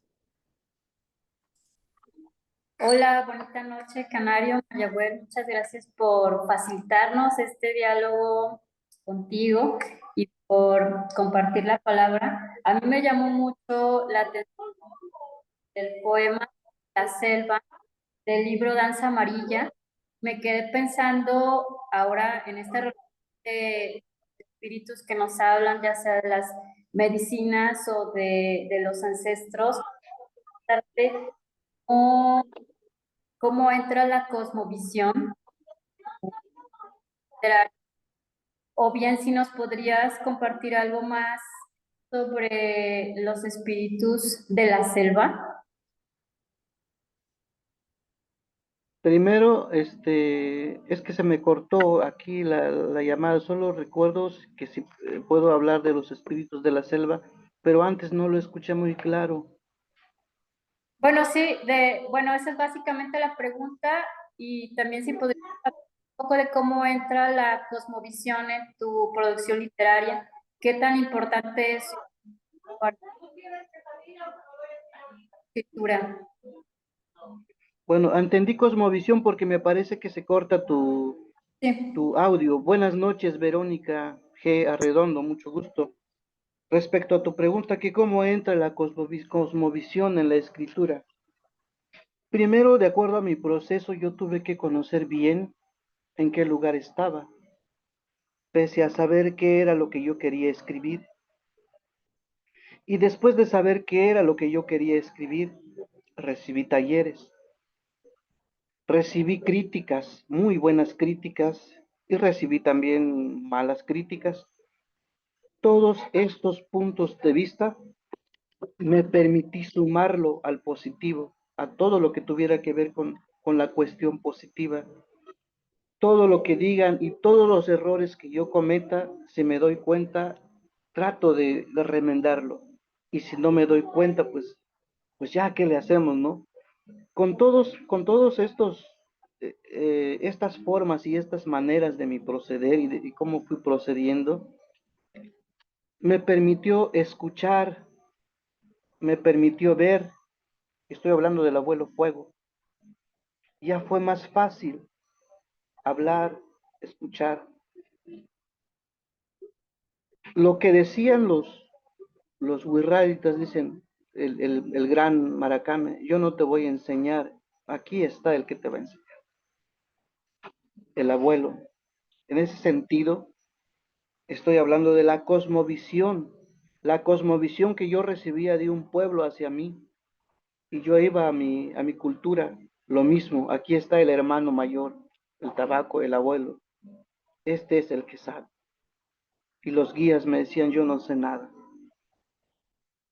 Hola, bonita noche, Canario, Mayagüez. Muchas gracias por facilitarnos este diálogo contigo y por compartir la palabra. A mí me llamó mucho la atención del poema La Selva, del libro Danza Amarilla. Me quedé pensando ahora en esta relación de espíritus que nos hablan, ya sea de las medicinas o de los ancestros, cómo, cómo entra la cosmovisión, o bien si nos podrías compartir algo más sobre los espíritus de la selva. Primero, es que se me cortó aquí la llamada, solo recuerdo que si puedo hablar de los espíritus de la selva, pero antes no lo escuché muy claro. Bueno, sí, bueno, esa es básicamente la pregunta y también si podrías hablar un poco de cómo entra la cosmovisión en tu producción literaria, qué tan importante es para la escritura. Bueno, entendí Cosmovisión porque me parece que se corta Sí. tu audio. Buenas noches, Verónica G. Arredondo, mucho gusto. Respecto a tu pregunta, que cómo entra la cosmovisión en la escritura. Primero, de acuerdo a mi proceso, yo tuve que conocer bien en qué lugar estaba, pese a saber qué era lo que yo quería escribir. Y después de saber qué era lo que yo quería escribir, recibí talleres, recibí críticas, muy buenas críticas, y recibí también malas críticas. Todos estos puntos de vista me permití sumarlo al positivo, a todo lo que tuviera que ver con la cuestión positiva. Todo lo que digan y todos los errores que yo cometa, si me doy cuenta, trato de remendarlo. Y si no me doy cuenta, pues ya, ¿qué le hacemos, no? Con todos estas formas y estas maneras de mi proceder y cómo fui procediendo, me permitió escuchar, me permitió ver, estoy hablando del abuelo Fuego, ya fue más fácil hablar, escuchar. Lo que decían los wixáricas, dicen, el gran Maracame, yo no te voy a enseñar, aquí está el que te va a enseñar, el abuelo. En ese sentido, estoy hablando de la cosmovisión que yo recibía de un pueblo hacia mí, y yo iba a mi cultura, lo mismo, aquí está el hermano mayor, el tabaco, el abuelo, este es el que sabe. Y los guías me decían, yo no sé nada.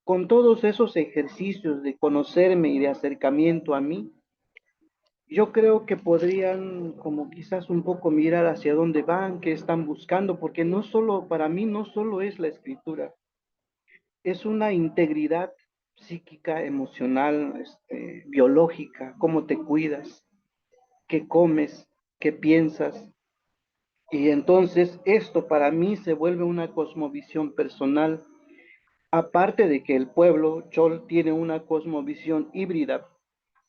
Con todos esos ejercicios de conocerme y de acercamiento a mí, yo creo que podrían como quizás un poco mirar hacia dónde van, qué están buscando, porque no solo, para mí no solo es la escritura, es una integridad psíquica, emocional, biológica, cómo te cuidas, qué comes, qué piensas. Y entonces esto para mí se vuelve una cosmovisión personal, aparte de que el pueblo Chol tiene una cosmovisión híbrida,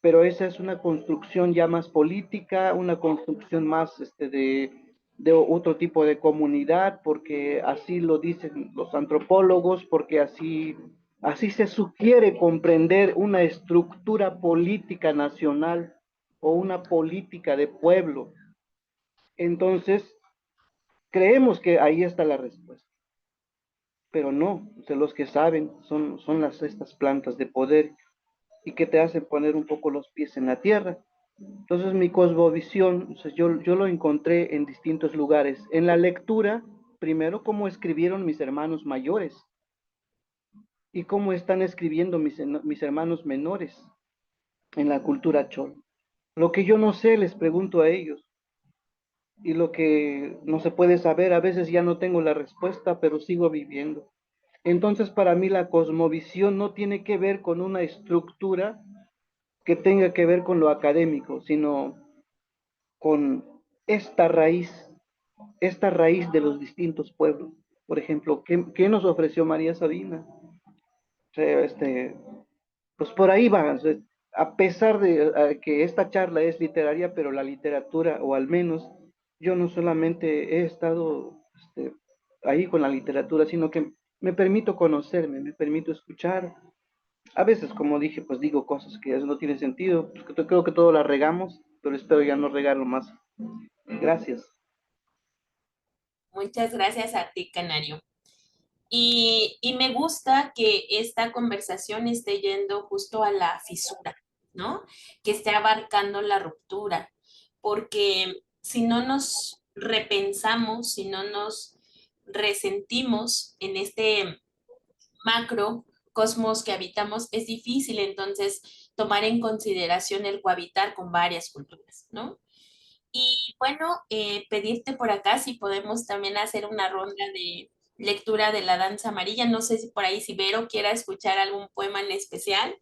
pero esa es una construcción ya más política, una construcción más de otro tipo de comunidad, porque así lo dicen los antropólogos, porque así se sugiere comprender una estructura política nacional o una política de pueblo. Entonces, creemos que ahí está la respuesta, pero no, o sea, los que saben son estas plantas de poder y que te hacen poner un poco los pies en la tierra. Entonces mi cosmovisión, o sea, yo lo encontré en distintos lugares. En la lectura, primero, cómo escribieron mis hermanos mayores y cómo están escribiendo mis hermanos menores en la cultura chol. Lo que yo no sé, les pregunto a ellos. Y lo que no se puede saber, a veces ya no tengo la respuesta, pero sigo viviendo. Entonces, para mí la cosmovisión no tiene que ver con una estructura que tenga que ver con lo académico, sino con esta raíz, esta raíz de los distintos pueblos. Por ejemplo, ¿qué nos ofreció María Sabina? O sea, pues por ahí va. O sea, a pesar de que esta charla es literaria, pero la literatura, o al menos yo no solamente he estado ahí con la literatura, sino que me permito conocerme, me permito escuchar. A veces, como dije, pues digo cosas que no tienen sentido. Pues que creo que todo la regamos, pero espero ya no regarlo más. Gracias. Muchas gracias a ti, Canario. Y me gusta que esta conversación esté yendo justo a la fisura, ¿no? Que esté abarcando la ruptura, porque si no nos repensamos, si no nos resentimos en este macro cosmos que habitamos, es difícil entonces tomar en consideración el cohabitar con varias culturas, ¿no? Y bueno, pedirte por acá si podemos también hacer una ronda de lectura de la danza amarilla. No sé si por ahí si Vero quiera escuchar algún poema en especial.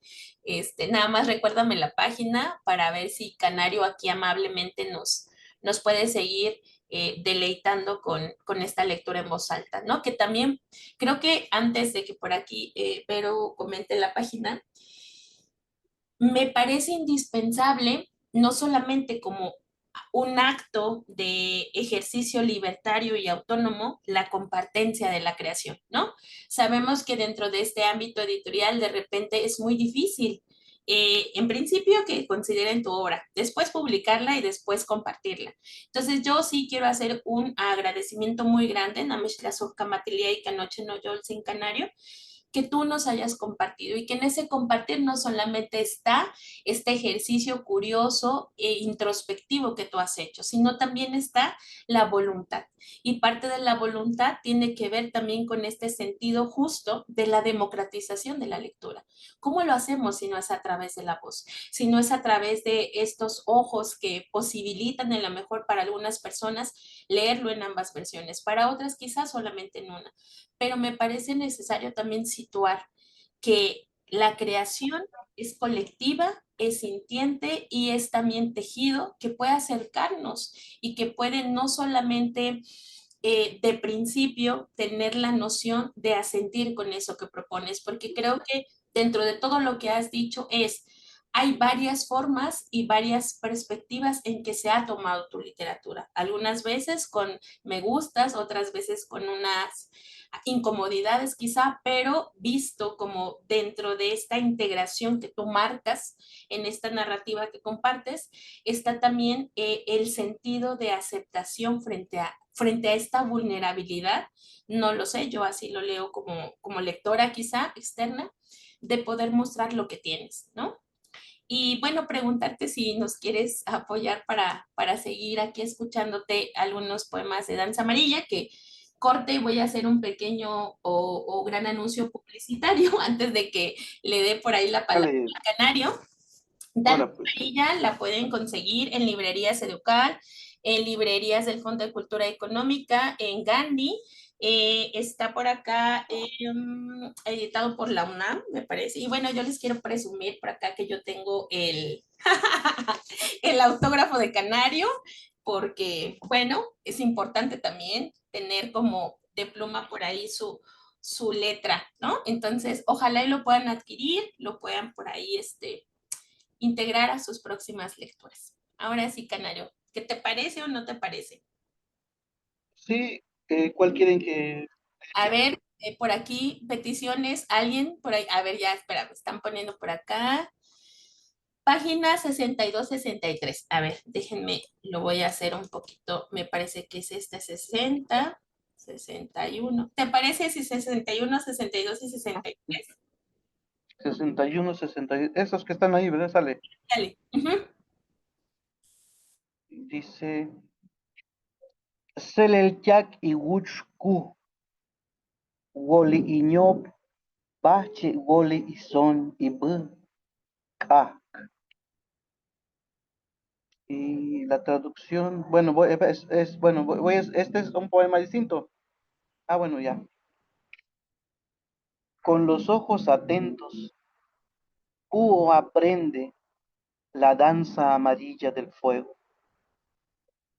Nada más recuérdame la página para ver si Canario aquí amablemente nos puede seguir deleitando con esta lectura en voz alta, ¿no? Que también creo que antes de que por aquí Vero comente la página, me parece indispensable, no solamente como un acto de ejercicio libertario y autónomo, la compartencia de la creación, ¿no? Sabemos que dentro de este ámbito editorial de repente es muy difícil, en principio, que consideren tu obra, después publicarla y después compartirla. Entonces, yo sí quiero hacer un agradecimiento muy grande, Nameshla Kamatilia y Canoche no Yol Sin Canario, que tú nos hayas compartido y que en ese compartir no solamente está este ejercicio curioso e introspectivo que tú has hecho, sino también está la voluntad. Y parte de la voluntad tiene que ver también con este sentido justo de la democratización de la lectura. ¿Cómo lo hacemos si no es a través de la voz? Si no es a través de estos ojos que posibilitan en la mejor para algunas personas leerlo en ambas versiones, para otras quizás solamente en una, pero me parece necesario también situar que la creación es colectiva, es sintiente y es también tejido que puede acercarnos y que puede no solamente de principio tener la noción de asentir con eso que propones, porque creo que dentro de todo lo que has dicho hay varias formas y varias perspectivas en que se ha tomado tu literatura. Algunas veces con me gustas, otras veces con unas incomodidades quizá, pero visto como dentro de esta integración que tú marcas en esta narrativa que compartes, está también el sentido de aceptación frente a esta vulnerabilidad. No lo sé, yo así lo leo como lectora quizá externa, de poder mostrar lo que tienes, ¿no? Y bueno, preguntarte si nos quieres apoyar para seguir aquí escuchándote algunos poemas de Danza Amarilla, que corte y voy a hacer un pequeño o gran anuncio publicitario antes de que le dé por ahí la palabra Dale, al Canario. Danza ahora pues. Amarilla la pueden conseguir en librerías Educar, en librerías del Fondo de Cultura Económica, en Gandhi. Está por acá editado por la UNAM, me parece. Y bueno, yo les quiero presumir por acá que yo tengo el autógrafo de Canario, porque, bueno, es importante también tener como de pluma por ahí su letra, ¿no? Entonces, ojalá y lo puedan adquirir, lo puedan por ahí, integrar a sus próximas lecturas. Ahora sí, Canario, ¿qué te parece o no te parece? Sí, ¿cuál quieren que A lea? ver, por aquí, peticiones, alguien por ahí, a ver, ya, espera, me están poniendo por acá. Página 62-63. A ver, déjenme, lo voy a hacer un poquito. Me parece que es este 60, 61. ¿Te parece si 61, 62 y 63? 61, 62, esos que están ahí, ¿verdad? Sale. Dale. Ujú. Dice, Selelchak y Wuchku, Woli Iñop, Bache, Woli Ison y Ka. Y la traducción, bueno, bueno, este es un poema distinto. Ah, bueno, ya. Con los ojos atentos, Kuo aprende la danza amarilla del fuego.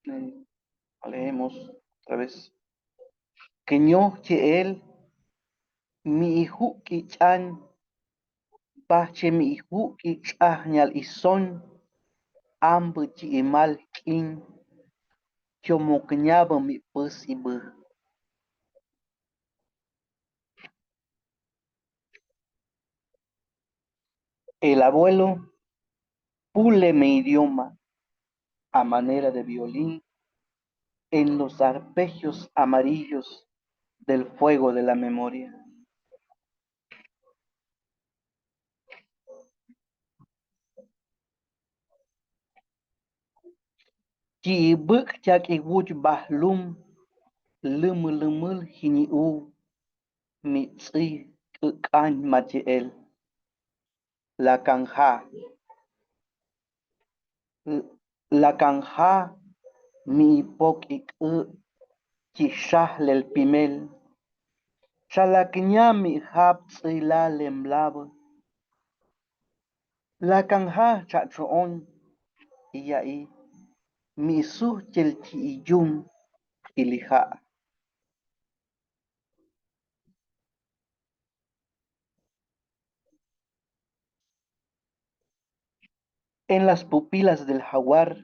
Eh, Leemos otra vez. Keño que él, mi hijo que chan, bache mi hijo que chañal y son, ambu chi mal kin, como kñaba mi pues y bu. El abuelo pule mi idioma a manera de violín en los arpegios amarillos del fuego de la memoria. Chi buk chak i wuch bahlum lumul lumul hini u mi tsi kan machiel la canja la canja mi pok ik chi shahl el pimel chalaknya mi hap tsi la lemlab la canja chachoon iya I mi su chel chi yum ilija. En las pupilas del jaguar,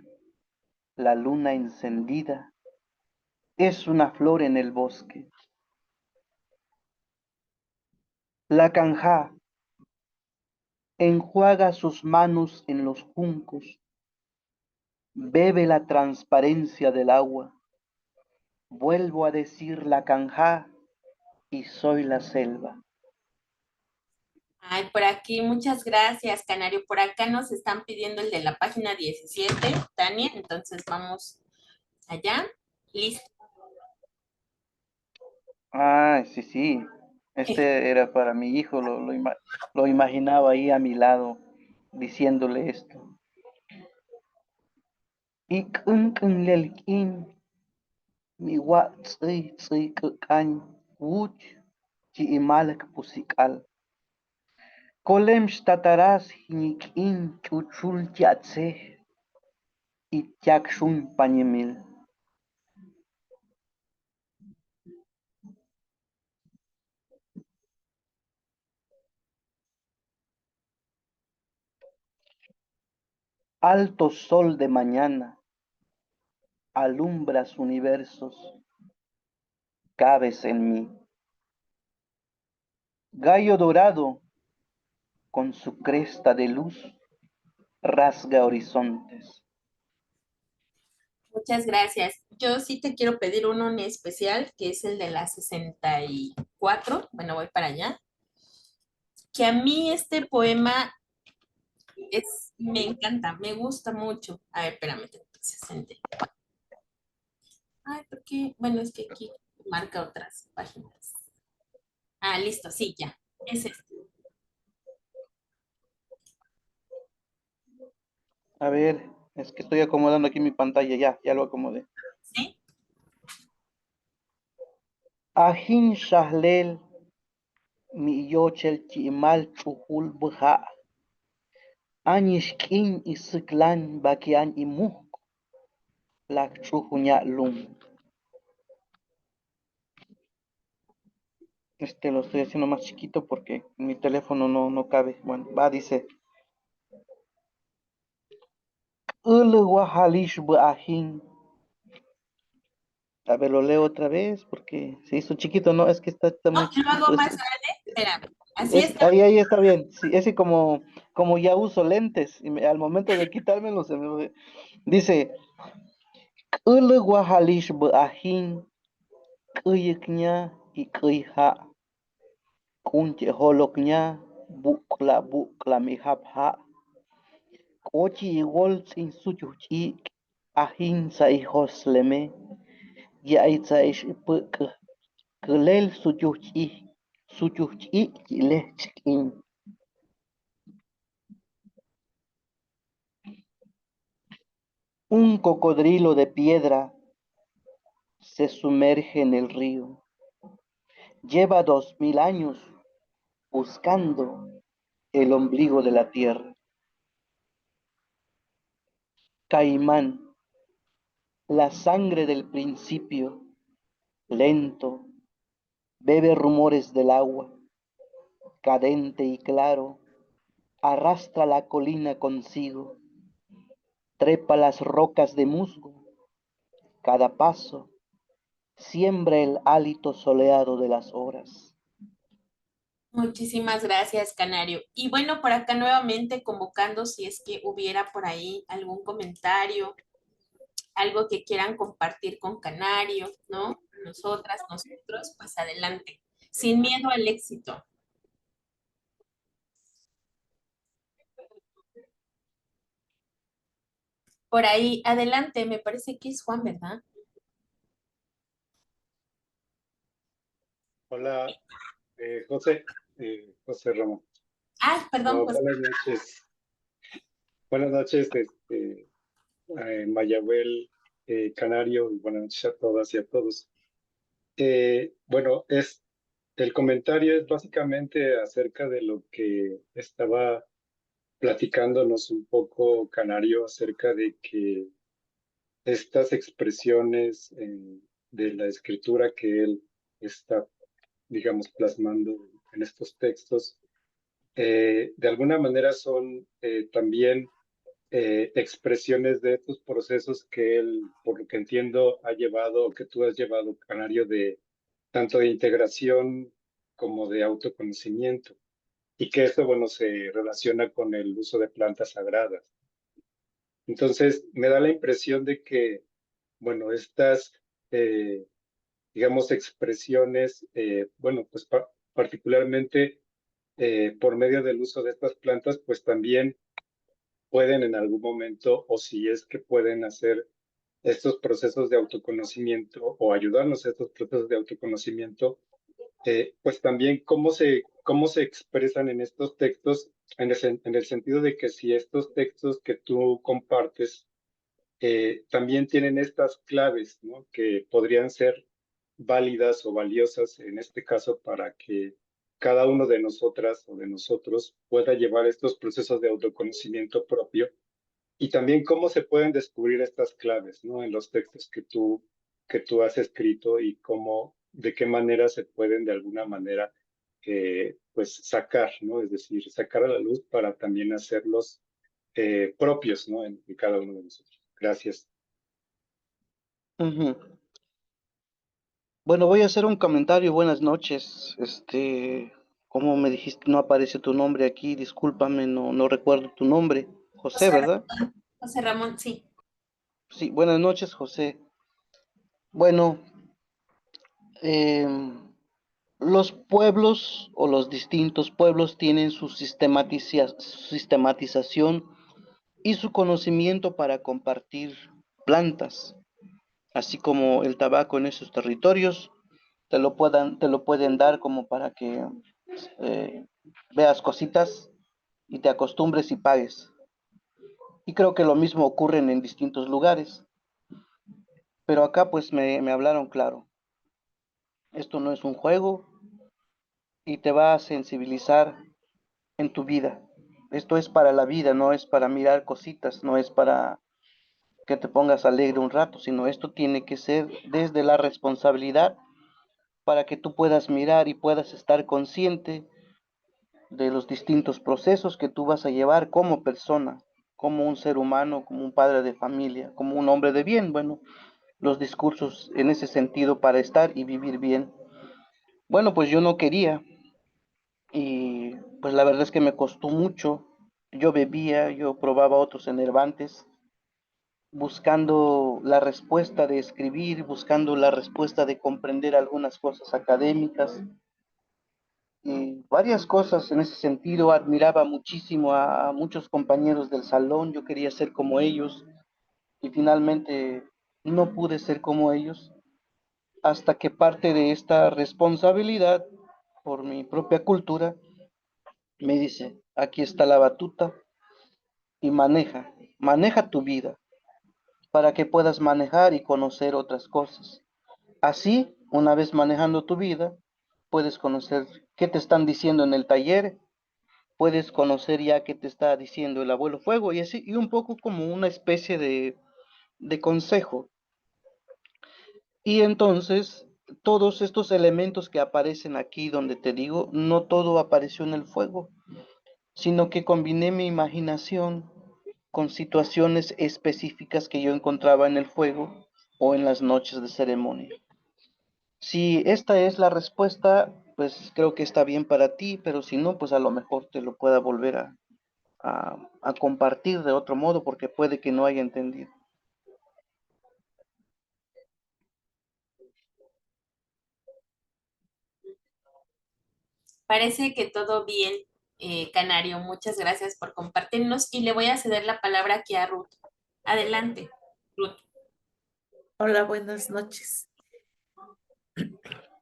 la luna encendida es una flor en el bosque. La canja enjuaga sus manos en los juncos, bebe la transparencia del agua. Vuelvo a decir la canja y soy la selva. Ay, por aquí, muchas gracias, Canario. Por acá nos están pidiendo el de la página 17, Tania. Entonces vamos allá. Listo. Ah, sí, sí. Este era para mi hijo, lo imaginaba ahí a mi lado, diciéndole esto. Ik lelkin, mi wa tsi wuch, chi imalak pusikal. Kolem stataras hinikin chuchul tiatse, y tiakshun pañemil. Alto sol de mañana, alumbras universos, cabes en mí. Gallo dorado, con su cresta de luz, rasga horizontes. Muchas gracias. Yo sí te quiero pedir uno en especial, que es el de la 64. Bueno, voy para allá. Que a mí este poema me encanta, me gusta mucho. A ver, espérame, 64. Ay, ¿por qué? Bueno, es que aquí marca otras páginas. Ah, listo, sí, ya. Es este. A ver, es que estoy acomodando aquí mi pantalla, ya lo acomodé. ¿Sí? Ahin shahlel mi yochel chimal chuhul bha. Anishkin isiklan bakian imuh lak chuhunya lum. Lo estoy haciendo más chiquito porque mi teléfono no cabe. Bueno, dice. Ulu wahalish ahin. A ver, lo leo otra vez porque se hizo chiquito, ¿no? Es que está No, muy lo chiquito hago más ese. grande. Espérame. Así está. Ahí está bien. Sí, ese como ya uso lentes y al momento de quitármelos dice, "Ule guajalish ahin, kuyiknya y kuyha, kunche holoknya, bukla mihapha, kochi igual sin suchuchi, ahin sa hosleme, ya itza ish ipuk, kulel suchuchi, lechkin." Un cocodrilo de piedra se sumerge en el río. Lleva 2000 años buscando el ombligo de la tierra. Caimán, la sangre del principio, lento, bebe rumores del agua, cadente y claro, arrastra la colina consigo, trepa las rocas de musgo, cada paso siembra el hálito soleado de las horas. Muchísimas gracias, Canario. Y bueno, por acá nuevamente convocando si es que hubiera por ahí algún comentario, algo que quieran compartir con Canario, ¿no? Nosotras, nosotros, pues adelante, sin miedo al éxito. Por ahí, adelante, me parece que es Juan, ¿verdad? Hola, José, José Ramón. Ah, perdón, No, José. buenas noches. Buenas noches, Mayagüel, Canario, y buenas noches a todas y a todos. Bueno, el comentario es básicamente acerca de lo que estaba platicándonos un poco Canario acerca de que estas expresiones de la escritura que él está, digamos, plasmando en estos textos, de alguna manera son también expresiones de estos procesos que él, por lo que entiendo, ha llevado, o que tú has llevado, Canario, de tanto de integración como de autoconocimiento, y que esto, bueno, se relaciona con el uso de plantas sagradas. Entonces, me da la impresión de que, bueno, estas, eh, digamos, expresiones, bueno, pues particularmente por medio del uso de estas plantas, pues también pueden en algún momento, o si es que pueden hacer estos procesos de autoconocimiento o ayudarnos a estos procesos de autoconocimiento, pues también cómo se expresan en estos textos, en el sentido de que si estos textos que tú compartes también tienen estas claves, ¿no? Que podrían ser válidas o valiosas en este caso para que cada uno de nosotras o de nosotros pueda llevar estos procesos de autoconocimiento propio y también cómo se pueden descubrir estas claves, ¿no? En los textos que tú has escrito y cómo, de qué manera se pueden de alguna manera, pues sacar, ¿no? Es decir, sacar a la luz para también hacerlos propios, ¿no? En cada uno de nosotros. Gracias. Ujú. Bueno, voy a hacer un comentario. Buenas noches. Como me dijiste, no aparece tu nombre aquí. Discúlpame, no recuerdo tu nombre. José, José, ¿verdad? José Ramón, sí. Sí, buenas noches, José. Bueno, em, los pueblos o los distintos pueblos tienen su sistematización y su conocimiento para compartir plantas, así como el tabaco en esos territorios te lo pueden dar como para que eh, veas cositas y te acostumbres y pagues. Y creo que lo mismo ocurre en distintos lugares, pero acá pues me hablaron claro, esto no es un juego y te va a sensibilizar en tu vida. Esto es para la vida, no es para mirar cositas, no es para que te pongas alegre un rato, sino esto tiene que ser desde la responsabilidad para que tú puedas mirar y puedas estar consciente de los distintos procesos que tú vas a llevar como persona, como un ser humano, como un padre de familia, como un hombre de bien. Bueno, los discursos en ese sentido para estar y vivir bien. Bueno, pues yo no quería y pues la verdad es que me costó mucho. Yo bebía, yo probaba otros enervantes, buscando la respuesta de escribir, buscando la respuesta de comprender algunas cosas académicas y varias cosas en ese sentido. Admiraba muchísimo a muchos compañeros del salón, yo quería ser como ellos y finalmente no pude ser como ellos hasta que parte de esta responsabilidad por mi propia cultura me dice, aquí está la batuta y maneja tu vida para que puedas manejar y conocer otras cosas. Así, una vez manejando tu vida, puedes conocer qué te están diciendo en el taller, puedes conocer ya qué te está diciendo el abuelo fuego y así, y un poco como una especie de consejo. Y entonces, todos estos elementos que aparecen aquí donde te digo, no todo apareció en el fuego, sino que combiné mi imaginación con situaciones específicas que yo encontraba en el fuego o en las noches de ceremonia. Si esta es la respuesta, pues creo que está bien para ti, pero si no, pues a lo mejor te lo pueda volver a compartir de otro modo porque puede que no haya entendido. Parece que todo bien, Canario. Muchas gracias por compartirnos y le voy a ceder la palabra aquí a Ruth. Adelante, Ruth. Hola, buenas noches.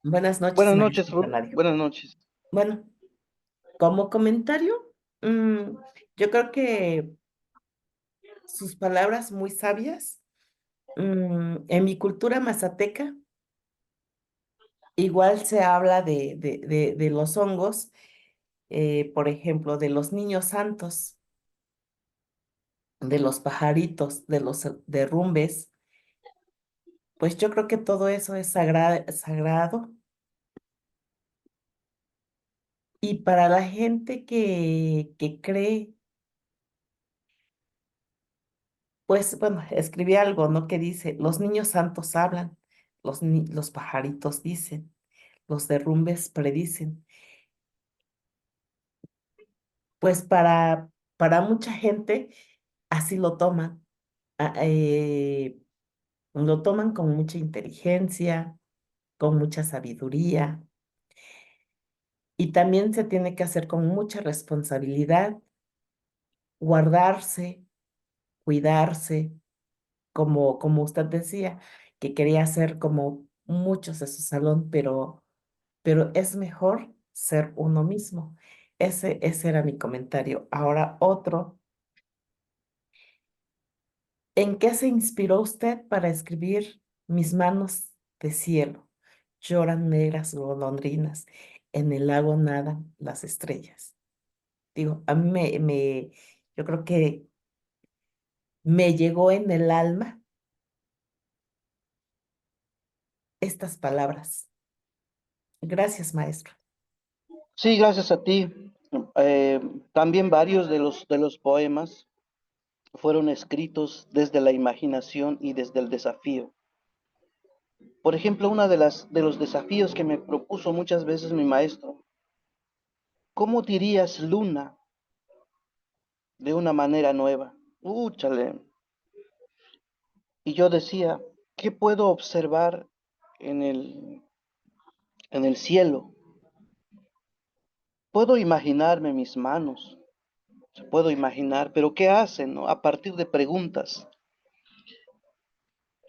Buenas noches, Buenas noches, maestro Ruth. Canario. Buenas noches. Bueno, como comentario, yo creo que sus palabras muy sabias, en mi cultura mazateca, igual se habla de los hongos, por ejemplo, de los niños santos, de los pajaritos, de los derrumbes, pues yo creo que todo eso es sagrado. Y para la gente que cree, pues bueno, escribí algo, ¿no? Que dice, los niños santos hablan, los pajaritos dicen, los derrumbes predicen. Pues para mucha gente así lo toman. ah, eh, lo toman con mucha inteligencia, con mucha sabiduría. Y también se tiene que hacer con mucha responsabilidad, guardarse, cuidarse, como usted decía, que quería ser como muchos de su salón, pero es mejor ser uno mismo. Ese era mi comentario. Ahora otro, ¿en qué se inspiró usted para escribir Mis manos de cielo? Lloran negras golondrinas, en el lago nadan las estrellas. Digo, a mí yo creo que me llegó en el alma estas palabras. Gracias, maestro. Sí, gracias a ti. Eh, También varios de los poemas fueron escritos desde la imaginación y desde el desafío. Por ejemplo, de los desafíos que me propuso muchas veces mi maestro, ¿cómo dirías luna de una manera nueva? Úchale. Y yo decía, ¿qué puedo observar en el cielo? Puedo imaginarme mis manos, puedo imaginar, pero ¿qué hacen, no? A partir de preguntas.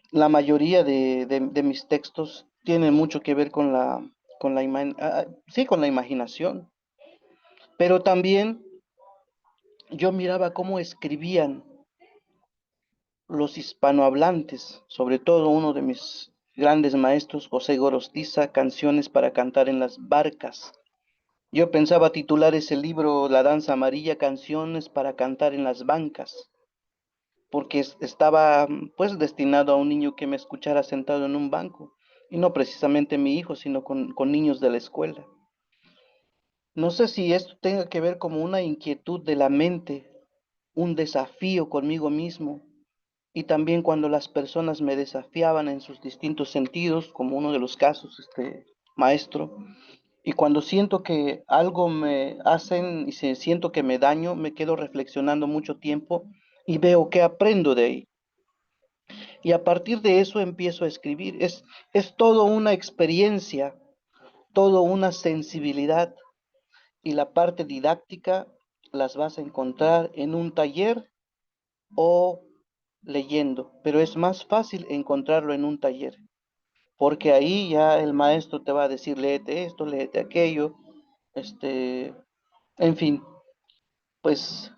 La mayoría de mis textos tienen mucho que ver sí, con la imaginación, pero también yo miraba cómo escribían los hispanohablantes, sobre todo uno de mis grandes maestros, José Gorostiza, Canciones para cantar en las barcas. Yo pensaba titular ese libro La danza amarilla, Canciones para cantar en las bancas, porque estaba pues destinado a un niño que me escuchara sentado en un banco, y no precisamente mi hijo, sino con niños de la escuela. No sé si esto tenga que ver como una inquietud de la mente, un desafío conmigo mismo, y también cuando las personas me desafiaban en sus distintos sentidos, como uno de los casos, este maestro, Y cuando siento que algo me hacen y siento que me daño, me quedo reflexionando mucho tiempo y veo que aprendo de ahí. Y a partir de eso empiezo a escribir. Es todo una experiencia, todo una sensibilidad. Y la parte didáctica las vas a encontrar en un taller o leyendo, pero es más fácil encontrarlo en un taller, porque ahí ya el maestro te va a decir, léete esto, léete aquello, este, en fin, pues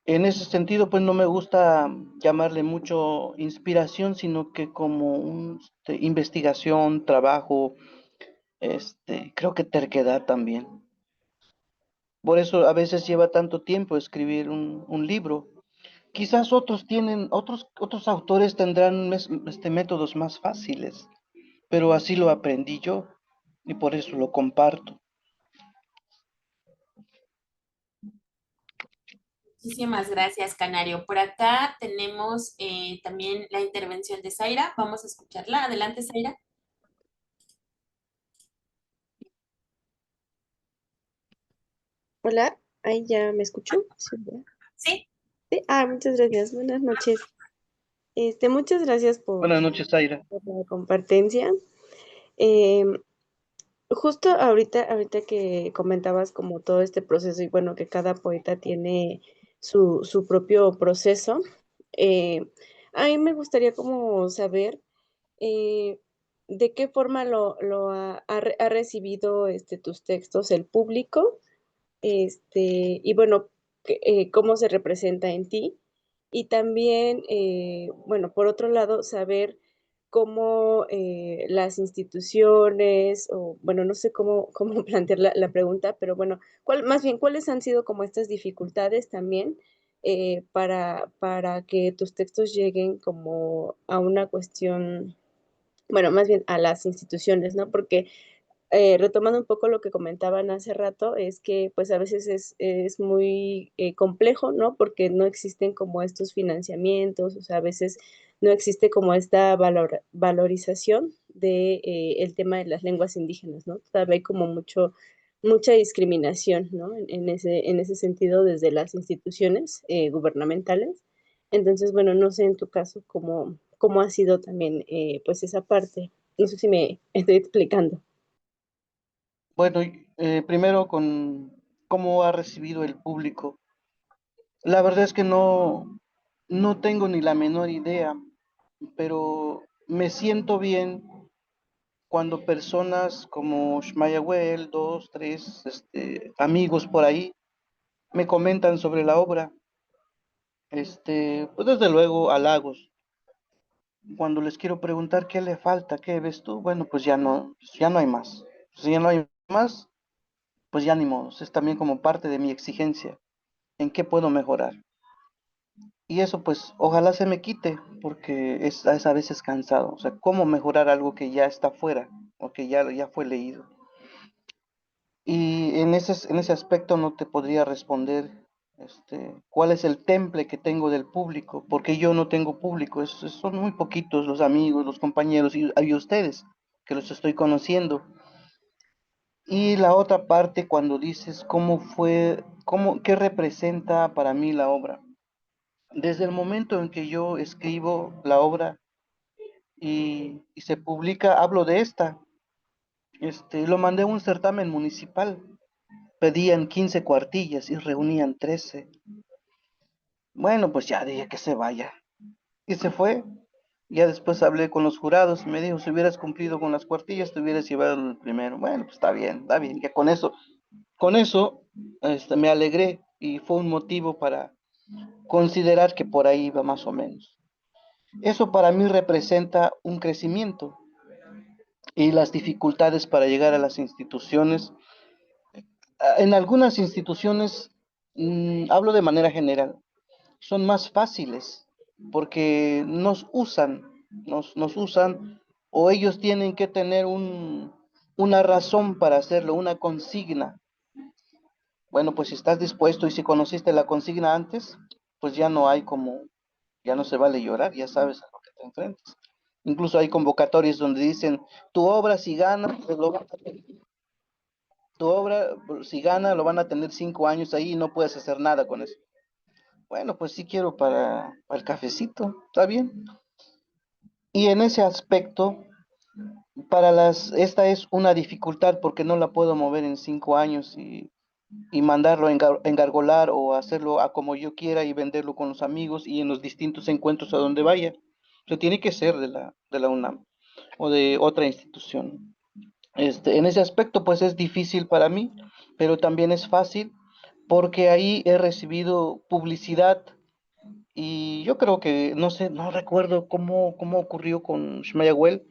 en ese sentido, pues no me gusta llamarle mucho inspiración, sino que como un, investigación, trabajo, creo que terquedad también. Por eso a veces lleva tanto tiempo escribir un libro. Quizás otros tienen, otros autores tendrán métodos más fáciles, pero así lo aprendí yo y por eso lo comparto. Muchísimas gracias, Canario. Por acá tenemos también la intervención de Zaira. Vamos a escucharla. Adelante, Zaira. Hola, ahí ya me escuchó. Sí, ¿verdad? Sí. Sí. Muchas gracias. Buenas noches. Muchas gracias Buenas noches, Zaira. por la compartencia. Em, Justo ahorita que comentabas como todo este proceso y bueno, que cada poeta tiene su propio proceso, eh, a mí me gustaría como saber eh, de qué forma lo ha recibido tus textos el público, y bueno, cómo se representa en ti. Y también, bueno, por otro lado, saber cómo las instituciones, o bueno, no sé cómo plantear la pregunta, pero bueno, más bien, ¿cuáles han sido como estas dificultades también para que tus textos lleguen como a una cuestión, bueno, más bien a las instituciones, ¿no? Porque retomando un poco lo que comentaban hace rato, es que pues a veces es muy complejo, ¿no? Porque no existen como estos financiamientos, o sea, a veces no existe como esta valorización de el tema de las lenguas indígenas, ¿no? Todavía hay como mucha discriminación, ¿no? En ese sentido desde las instituciones gubernamentales. Entonces, bueno, no sé en tu caso cómo ha sido también pues esa parte. No sé si me estoy explicando. Bueno, primero con cómo ha recibido el público. La verdad es que no tengo ni la menor idea, pero me siento bien cuando personas como Shmayahuel, dos, tres, amigos por ahí, me comentan sobre la obra. Pues desde luego halagos. Cuando les quiero preguntar qué le falta, qué ves tú, bueno, ya no hay más. Si ya no hay más, pues ya ni modo. Es también como parte de mi exigencia. ¿En qué puedo mejorar? Y eso pues ojalá se me quite, porque es a veces cansado. O sea, ¿cómo mejorar algo que ya está fuera o que ya fue leído? Y en ese aspecto no te podría responder cuál es el temple que tengo del público, porque yo no tengo público, son muy poquitos los amigos, los compañeros y ustedes que los estoy conociendo. Y la otra parte cuando dices qué representa para mí la obra. Desde el momento en que yo escribo la obra y se publica, hablo de esta, lo mandé a un certamen municipal. Pedían 15 cuartillas y reunían 13. Bueno, pues ya dije que se vaya. Y se fue. Ya después hablé con los jurados. Me dijo, si hubieras cumplido con las cuartillas, te hubieras llevado el primero. Bueno, pues está bien, está bien. Ya con eso, me alegré y fue un motivo para considerar que por ahí iba más o menos. Eso para mí representa un crecimiento y las dificultades para llegar a las instituciones. En algunas instituciones, hablo de manera general, son más fáciles porque nos usan o ellos tienen que tener una razón para hacerlo, una consigna. Bueno, pues si estás dispuesto y si conociste la consigna antes, pues ya no se vale llorar, ya sabes a lo que te enfrentas. Incluso hay convocatorias donde dicen, tu obra si gana, pues lo vas a pedir. tu obra, si gana, lo van a tener 5 años ahí y no puedes hacer nada con eso. Bueno, pues sí quiero para el cafecito, está bien. Y en ese aspecto, esta es una dificultad porque no la puedo mover en 5 años y mandarlo a engargolar o hacerlo a como yo quiera y venderlo con los amigos y en los distintos encuentros a donde vaya. O sea, tiene que ser de la UNAM o de otra institución. En ese aspecto, pues es difícil para mí, pero también es fácil porque ahí he recibido publicidad y yo creo que, no sé, no recuerdo cómo ocurrió con Shmayagüel,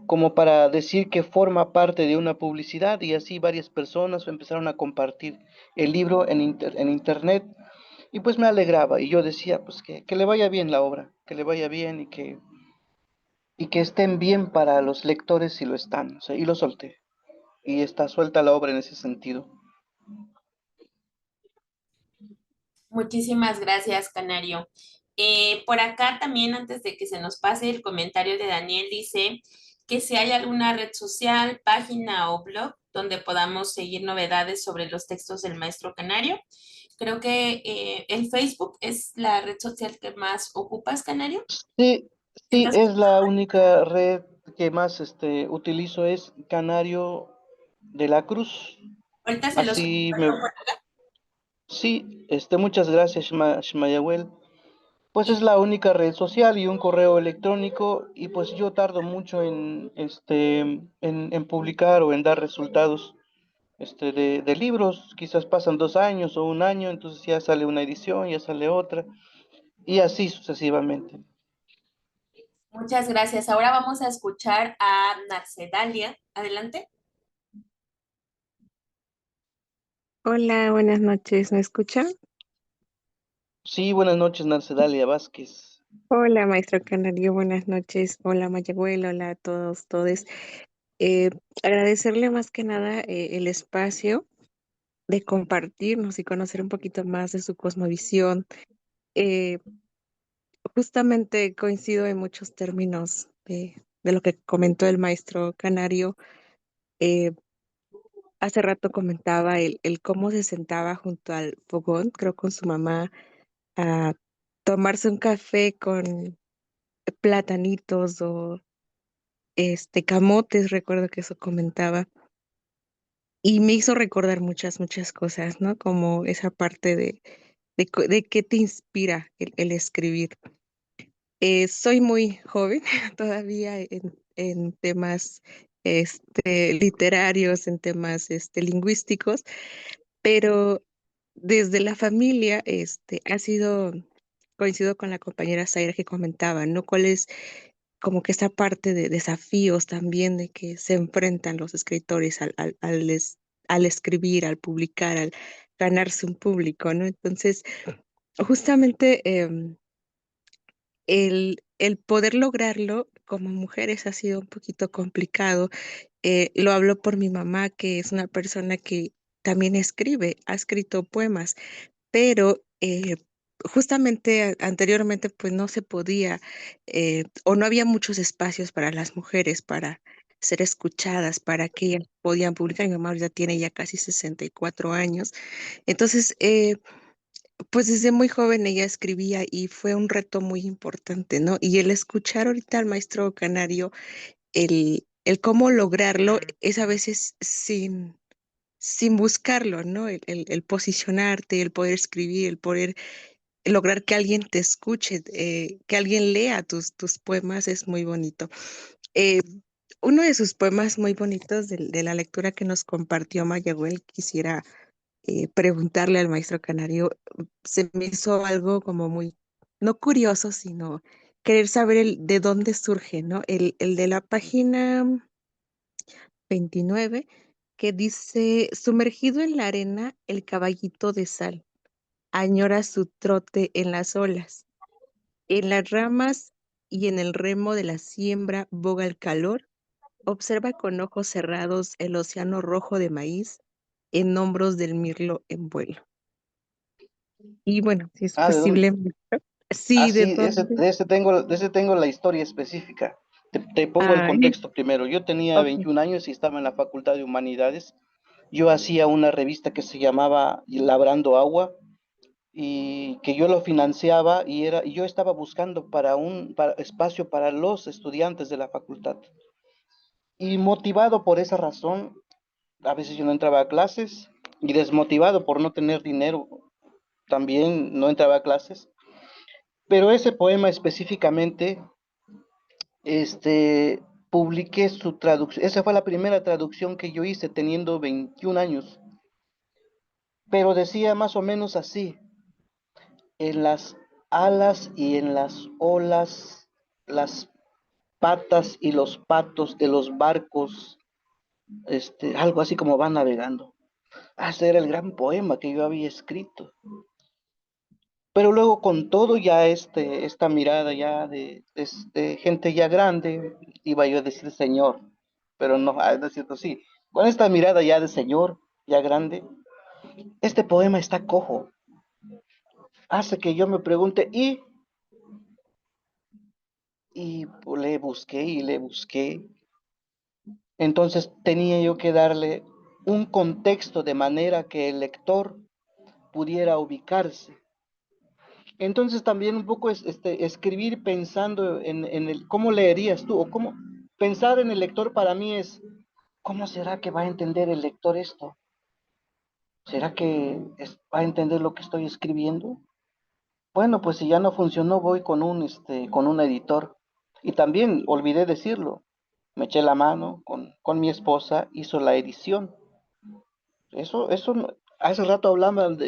como para decir que forma parte de una publicidad y así varias personas empezaron a compartir el libro en internet y pues me alegraba y yo decía pues que le vaya bien la obra, que le vaya bien y que estén bien para los lectores si lo están, o sea, y lo solté y está suelta la obra en ese sentido. Muchísimas gracias, Canario. Por acá también, antes de que se nos pase el comentario de Daniel, dice que si hay alguna red social, página o blog donde podamos seguir novedades sobre los textos del maestro Canario. Creo que el Facebook es la red social que más ocupas, Canario. Sí, sí, ¿Estás? es la única red que más utilizo es Canario de la Cruz. Ahorita se los Así me, sí, muchas gracias, Shmayagüel. Pues es la única red social y un correo electrónico y pues yo tardo mucho en publicar o en dar resultados de libros, quizás pasan 2 años o un año, entonces ya sale una edición, ya sale otra y así sucesivamente. Muchas gracias. Ahora vamos a escuchar a Narcedalia. Adelante. Hola, buenas noches, ¿me escuchan? Sí, buenas noches, Narcedalia Vázquez. Hola, maestro Canario, buenas noches. Hola, Mayagüel, hola a todos, todes. Eh, Agradecerle más que nada el espacio de compartirnos y conocer un poquito más de su cosmovisión. Eh, Justamente coincido en muchos términos de lo que comentó el maestro Canario. Eh, Hace rato comentaba el cómo se sentaba junto al fogón, creo con su mamá, a tomarse un café con platanitos o camotes, recuerdo que eso comentaba, y me hizo recordar muchas, muchas cosas, ¿no? Como esa parte de qué te inspira el escribir. Soy muy joven todavía en temas literarios, en temas lingüísticos, pero desde la familia ha sido, coincido con la compañera Zaira que comentaba, ¿no? ¿Cuál es como que esa parte de desafíos también de que se enfrentan los escritores al escribir, al publicar, al ganarse un público, ¿no? Entonces, justamente el poder lograrlo como mujeres ha sido un poquito complicado. Lo hablo por mi mamá, que es una persona que también escribe, ha escrito poemas, pero justamente anteriormente pues no se podía o no había muchos espacios para las mujeres para ser escuchadas, para que ellas podían publicar. Mi mamá ahorita tiene ya casi 64 años. Entonces, pues desde muy joven ella escribía y fue un reto muy importante, ¿no? Y el escuchar ahorita al maestro Canario, el cómo lograrlo es a veces sin buscarlo, ¿no? El posicionarte, el poder escribir, el poder lograr que alguien te escuche, que alguien lea tus poemas es muy bonito. Eh, Uno de sus poemas muy bonitos de la lectura que nos compartió Mayagüel, quisiera preguntarle al maestro Canario, se me hizo algo como muy, no curioso, sino querer saber de dónde surge, ¿no? El de la página 29 que dice, sumergido en la arena, el caballito de sal añora su trote en las olas. En las ramas y en el remo de la siembra boga el calor. Observa con ojos cerrados el océano rojo de maíz en hombros del mirlo en vuelo. Y bueno, si es Ah, ¿de dónde? posible, Ah, sí, ¿de sí, dónde? de ese tengo la historia específica. Te pongo el Ay, contexto primero. Yo tenía ok. 21 años y estaba en la Facultad de Humanidades yo hacía una revista que se llamaba Labrando Agua y que yo lo financiaba y yo estaba buscando espacio para los estudiantes de la facultad. Y motivado por esa razón, a veces yo no entraba a clases y desmotivado por no tener dinero, también no entraba a clases. Pero ese poema específicamente, publiqué su traducción. Esa fue la primera traducción que yo hice teniendo 21 años. Pero decía más o menos así: en las alas y en las olas, las patas y los patos de los barcos, algo así como van navegando. Ese era el gran poema que yo había escrito. Pero luego con todo ya esta mirada ya de gente ya grande, iba yo a decir señor, pero no, es cierto, sí, con esta mirada ya de señor, ya grande, este poema está cojo. Hace que yo me pregunte, y le busqué y le busqué. Entonces tenía yo que darle un contexto de manera que el lector pudiera ubicarse. Entonces también un poco es escribir pensando en el cómo leerías tú o cómo pensar en el lector para mí es ¿cómo será que va a entender el lector esto? ¿Será que va a entender lo que estoy escribiendo? Bueno, pues si ya no funcionó, voy con un editor. Y también olvidé decirlo, me eché la mano con mi esposa, hizo la edición. Hace rato hablaban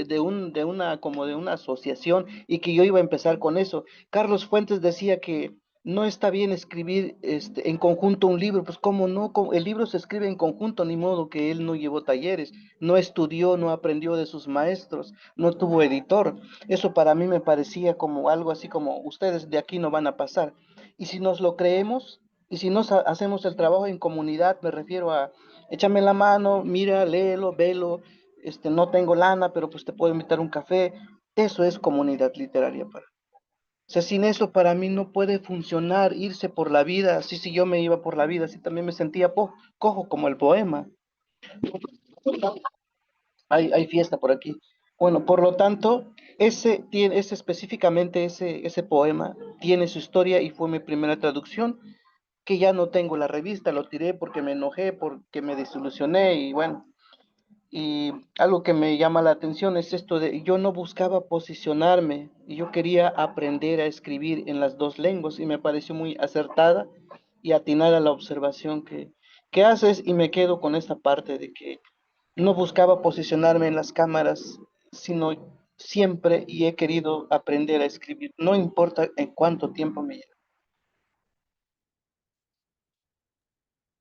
como de una asociación y que yo iba a empezar con eso. Carlos Fuentes decía que no está bien escribir en conjunto un libro, pues cómo no. El libro se escribe en conjunto, ni modo que él no llevó talleres, no estudió, no aprendió de sus maestros, no tuvo editor. Eso para mí me parecía como algo así como ustedes de aquí no van a pasar. Y si nos lo creemos, y si nos hacemos el trabajo en comunidad, me refiero a échame la mano, mira, léelo, velo, no tengo lana, pero pues te puedo invitar un café. Eso es comunidad literaria para. O sea, sin eso para mí no puede funcionar irse por la vida. Así si yo me iba por la vida, así también me sentía cojo como el poema. Hay fiesta por aquí. Bueno, por lo tanto, específicamente ese poema tiene su historia y fue mi primera traducción, que ya no tengo la revista, lo tiré porque me enojé, porque me desilusioné y bueno. Y algo que me llama la atención es esto de yo no buscaba posicionarme, y yo quería aprender a escribir en las dos lenguas y me pareció muy acertada y atinada la observación que haces y me quedo con esta parte de que no buscaba posicionarme en las cámaras, sino siempre y he querido aprender a escribir, no importa en cuánto tiempo me lleve.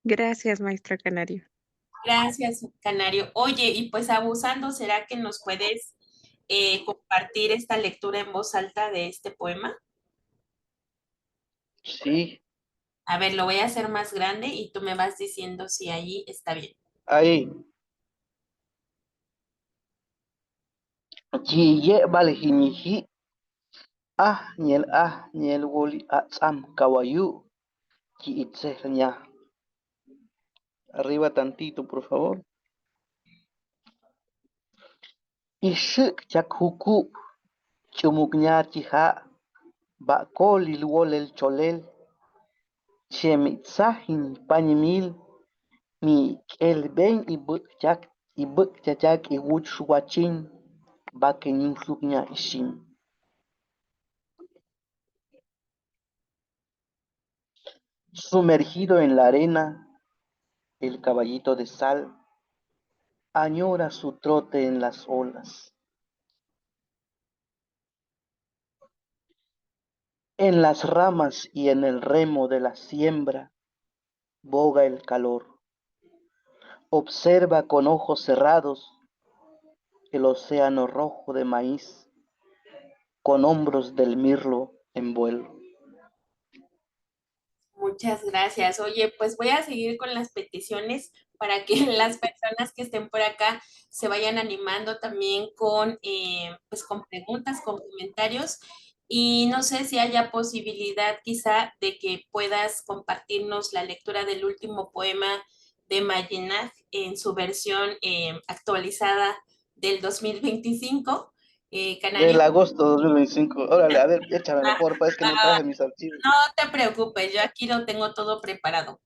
Gracias, maestra Canario. Gracias, Canario. Oye, y pues abusando, ¿será que nos puedes compartir esta lectura en voz alta de este poema? Sí, A ver, lo voy a hacer más grande y tú me vas diciendo si ahí está bien. ahí. Vale, jimiji. Nyel woli atsam kawayu ki itseña. Arriba tantito, por favor. Ishik chakhuku chumukña chiha bako lilwol el cholel chemitsahin pañimil mi el ben y buk chachak y wuch wachin bakenin flukña ishim. Sumergido en la arena, el caballito de sal añora su trote en las olas. En las ramas y en el remo de la siembra boga el calor. Observa con ojos cerrados el océano rojo de maíz con hombros del mirlo en vuelo. Muchas gracias. Oye, pues voy a seguir con las peticiones para que las personas que estén por acá se vayan animando también pues con preguntas, con comentarios. Y no sé si haya posibilidad quizá de que puedas compartirnos la lectura del último poema de Mayinaj en su versión actualizada del 2025. Del Canario, agosto de 2025. Órale, a ver, échamelo, ah, porfa, es que no ah, traje mis archivos. no te preocupes, yo aquí lo tengo todo preparado.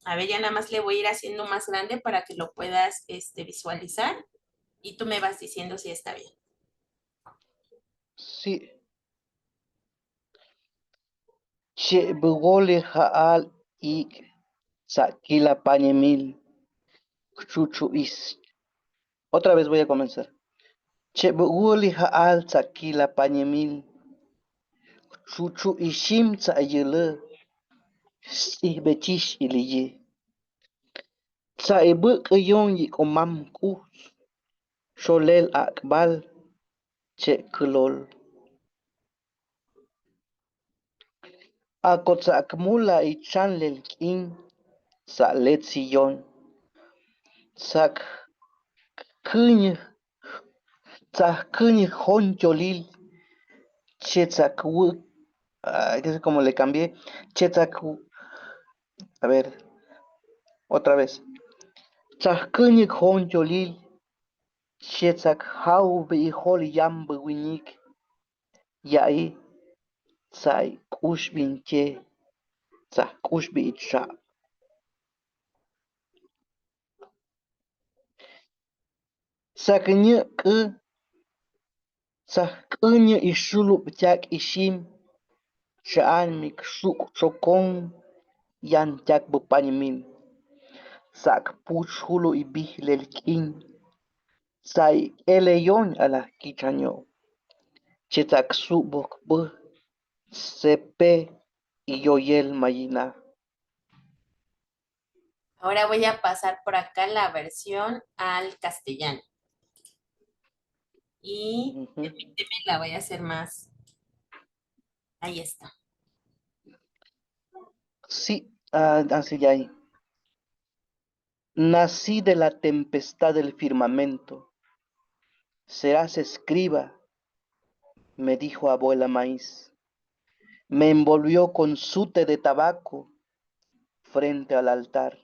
A ver, ya nada más le voy a ir haciendo más grande para que lo puedas visualizar y tú me vas diciendo si está bien. Sí. Che, bugole jaal ik sakila pañemil. Chuchu is. Otra vez voy a comenzar. Che, bugole jaal sakila pañemil. Chuchu ishim sa yele. Stih bechish iliye. Sa ebe kayon yik omam ku. Sholel akbal. Che kulol. Akot sa akmula i chanlel king. Sa letzion. Sak kuny. Sa kuny honcholil. Che sak que es como le cambié. Chetak. A ver, otra vez. Tzahkunik honcholil. Chetak hau be hol yam be winik. Yai. Sai kush binche. Tzah kush bi itcha. Saknya ke. Tzahkunya ishulup jak ishim. Shaan mik shuk chokong. Yan jak bupanimin. Sak puch hulu ibih lelkin. Sai eleyon ala kichaño. Chetak subok bu. Sepe y Yoyel Mayina. Ahora voy a pasar por acá la versión al castellano. Y permíteme, la voy a hacer más. Ahí está. Sí, así ya hay. Nací de la tempestad del firmamento. Serás escriba, me dijo abuela maíz. Me envolvió con sute de tabaco frente al altar.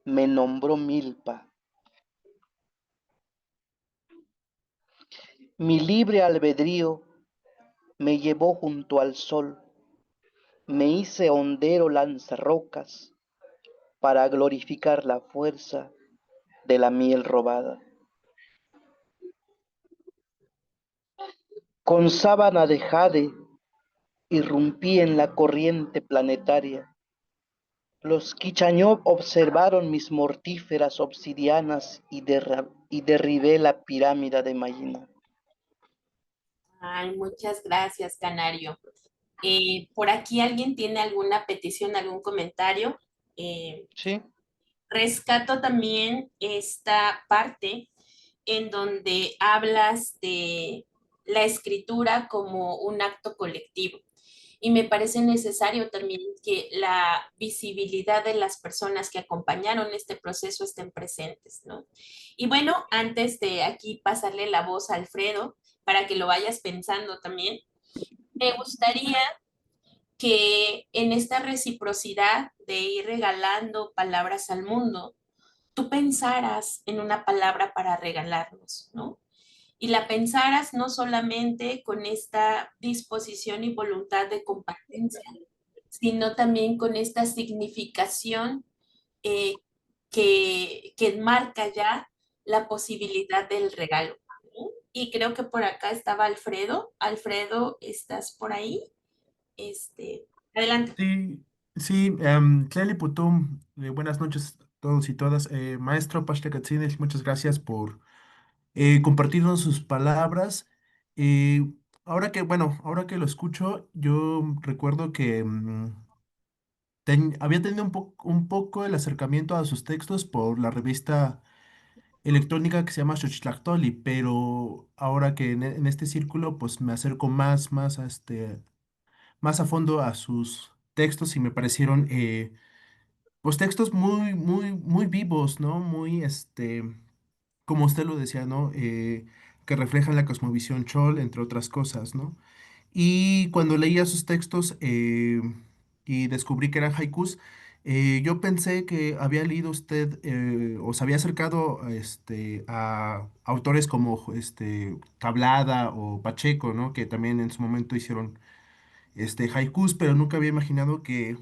Me nombró milpa. Mi libre albedrío me llevó junto al sol. Me hice hondero lanzarrocas para glorificar la fuerza de la miel robada. Con sábana de jade irrumpí en la corriente planetaria. Los Kichañov observaron mis mortíferas obsidianas y derribé la pirámide de Mayina. Ay, muchas gracias, Canario. ¿Por aquí alguien tiene alguna petición, algún comentario? Sí. Rescato también esta parte en donde hablas de la escritura como un acto colectivo. Y me parece necesario también que la visibilidad de las personas que acompañaron este proceso estén presentes, ¿no? Y bueno, antes de aquí pasarle la voz a Alfredo, para que lo vayas pensando también, me gustaría que en esta reciprocidad de ir regalando palabras al mundo, tú pensaras en una palabra para regalarnos, ¿no? Y la pensaras no solamente con esta disposición y voluntad de compartencia, sino también con esta significación eh, que enmarca ya la posibilidad del regalo, ¿no? Y creo que por acá estaba Alfredo. Alfredo, ¿estás por ahí? Adelante. Sí, sí, Tlali Putum, buenas noches a todos y todas. Maestro Pashtekatsinel, muchas gracias por compartirnos sus palabras. Eh, ahora que lo escucho, yo recuerdo que había tenido un poco el acercamiento a sus textos por la revista electrónica que se llama Xochitlactoli, pero ahora que en este círculo, pues me acerco más a más a fondo a sus textos y me parecieron pues textos muy vivos, ¿no? Muy, como usted lo decía, ¿no? Que reflejan la cosmovisión Chol, entre otras cosas, ¿no? Y cuando leía sus textos y descubrí que eran haikus, Yo pensé que había leído usted o se había acercado a autores como Tablada o Pacheco, ¿no? Que también en su momento hicieron haikus, pero nunca había imaginado que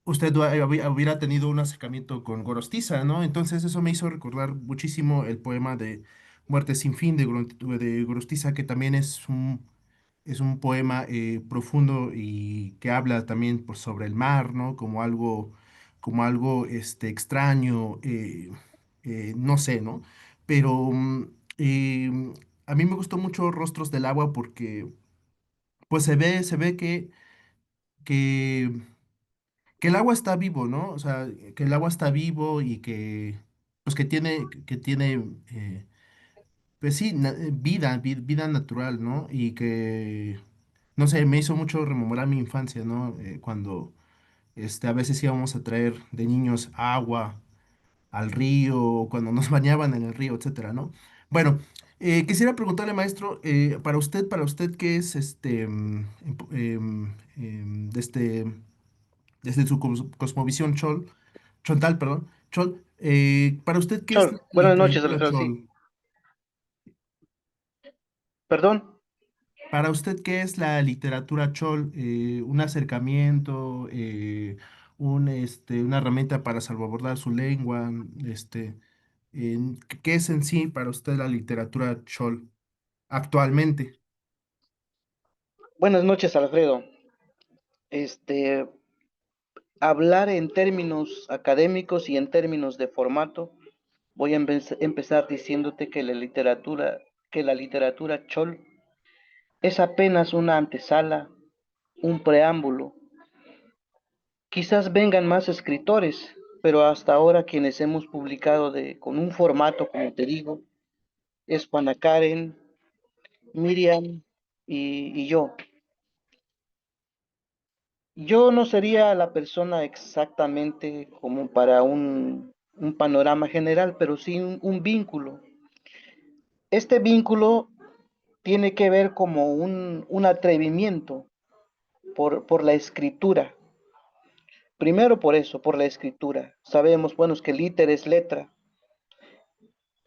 usted hubiera tenido un acercamiento con Gorostiza, ¿no? Entonces eso me hizo recordar muchísimo el poema de Muerte sin fin de Gorostiza, que también es un poema profundo y que habla también pues, sobre el mar, ¿no? Como algo extraño, no sé, ¿no? Pero a mí me gustó mucho Rostros del Agua porque pues se ve que que el agua está vivo, ¿no? O sea, que el agua está vivo y que, pues que tiene, pues sí, vida natural, ¿no? Y que, no sé, me hizo mucho rememorar mi infancia, ¿no? Cuando, a veces íbamos a traer de niños agua al río, cuando nos bañaban en el río, etcétera, ¿no? Bueno, quisiera preguntarle, maestro, para usted, ¿qué es desde su cosmovisión Chontal, perdón, Chol, para usted, ¿qué es la Chol, buenas noches, literatura Alfredo, sí. Chol? Perdón. Para usted, ¿qué es la literatura Chol? Un acercamiento, una herramienta para salvaguardar su lengua, ¿qué es en sí para usted la literatura Chol actualmente? Buenas noches, Alfredo. Hablar en términos académicos y en términos de formato, voy a empezar diciéndote que la literatura chol es apenas una antesala, un preámbulo. Quizás vengan más escritores, pero hasta ahora quienes hemos publicado con un formato, como te digo, es Juana Karen, Miriam y yo. Yo no sería la persona exactamente como para un panorama general, pero sí un vínculo. Este vínculo tiene que ver como un atrevimiento por la escritura. Primero por eso, por la escritura. Sabemos, bueno, es que liter es letra,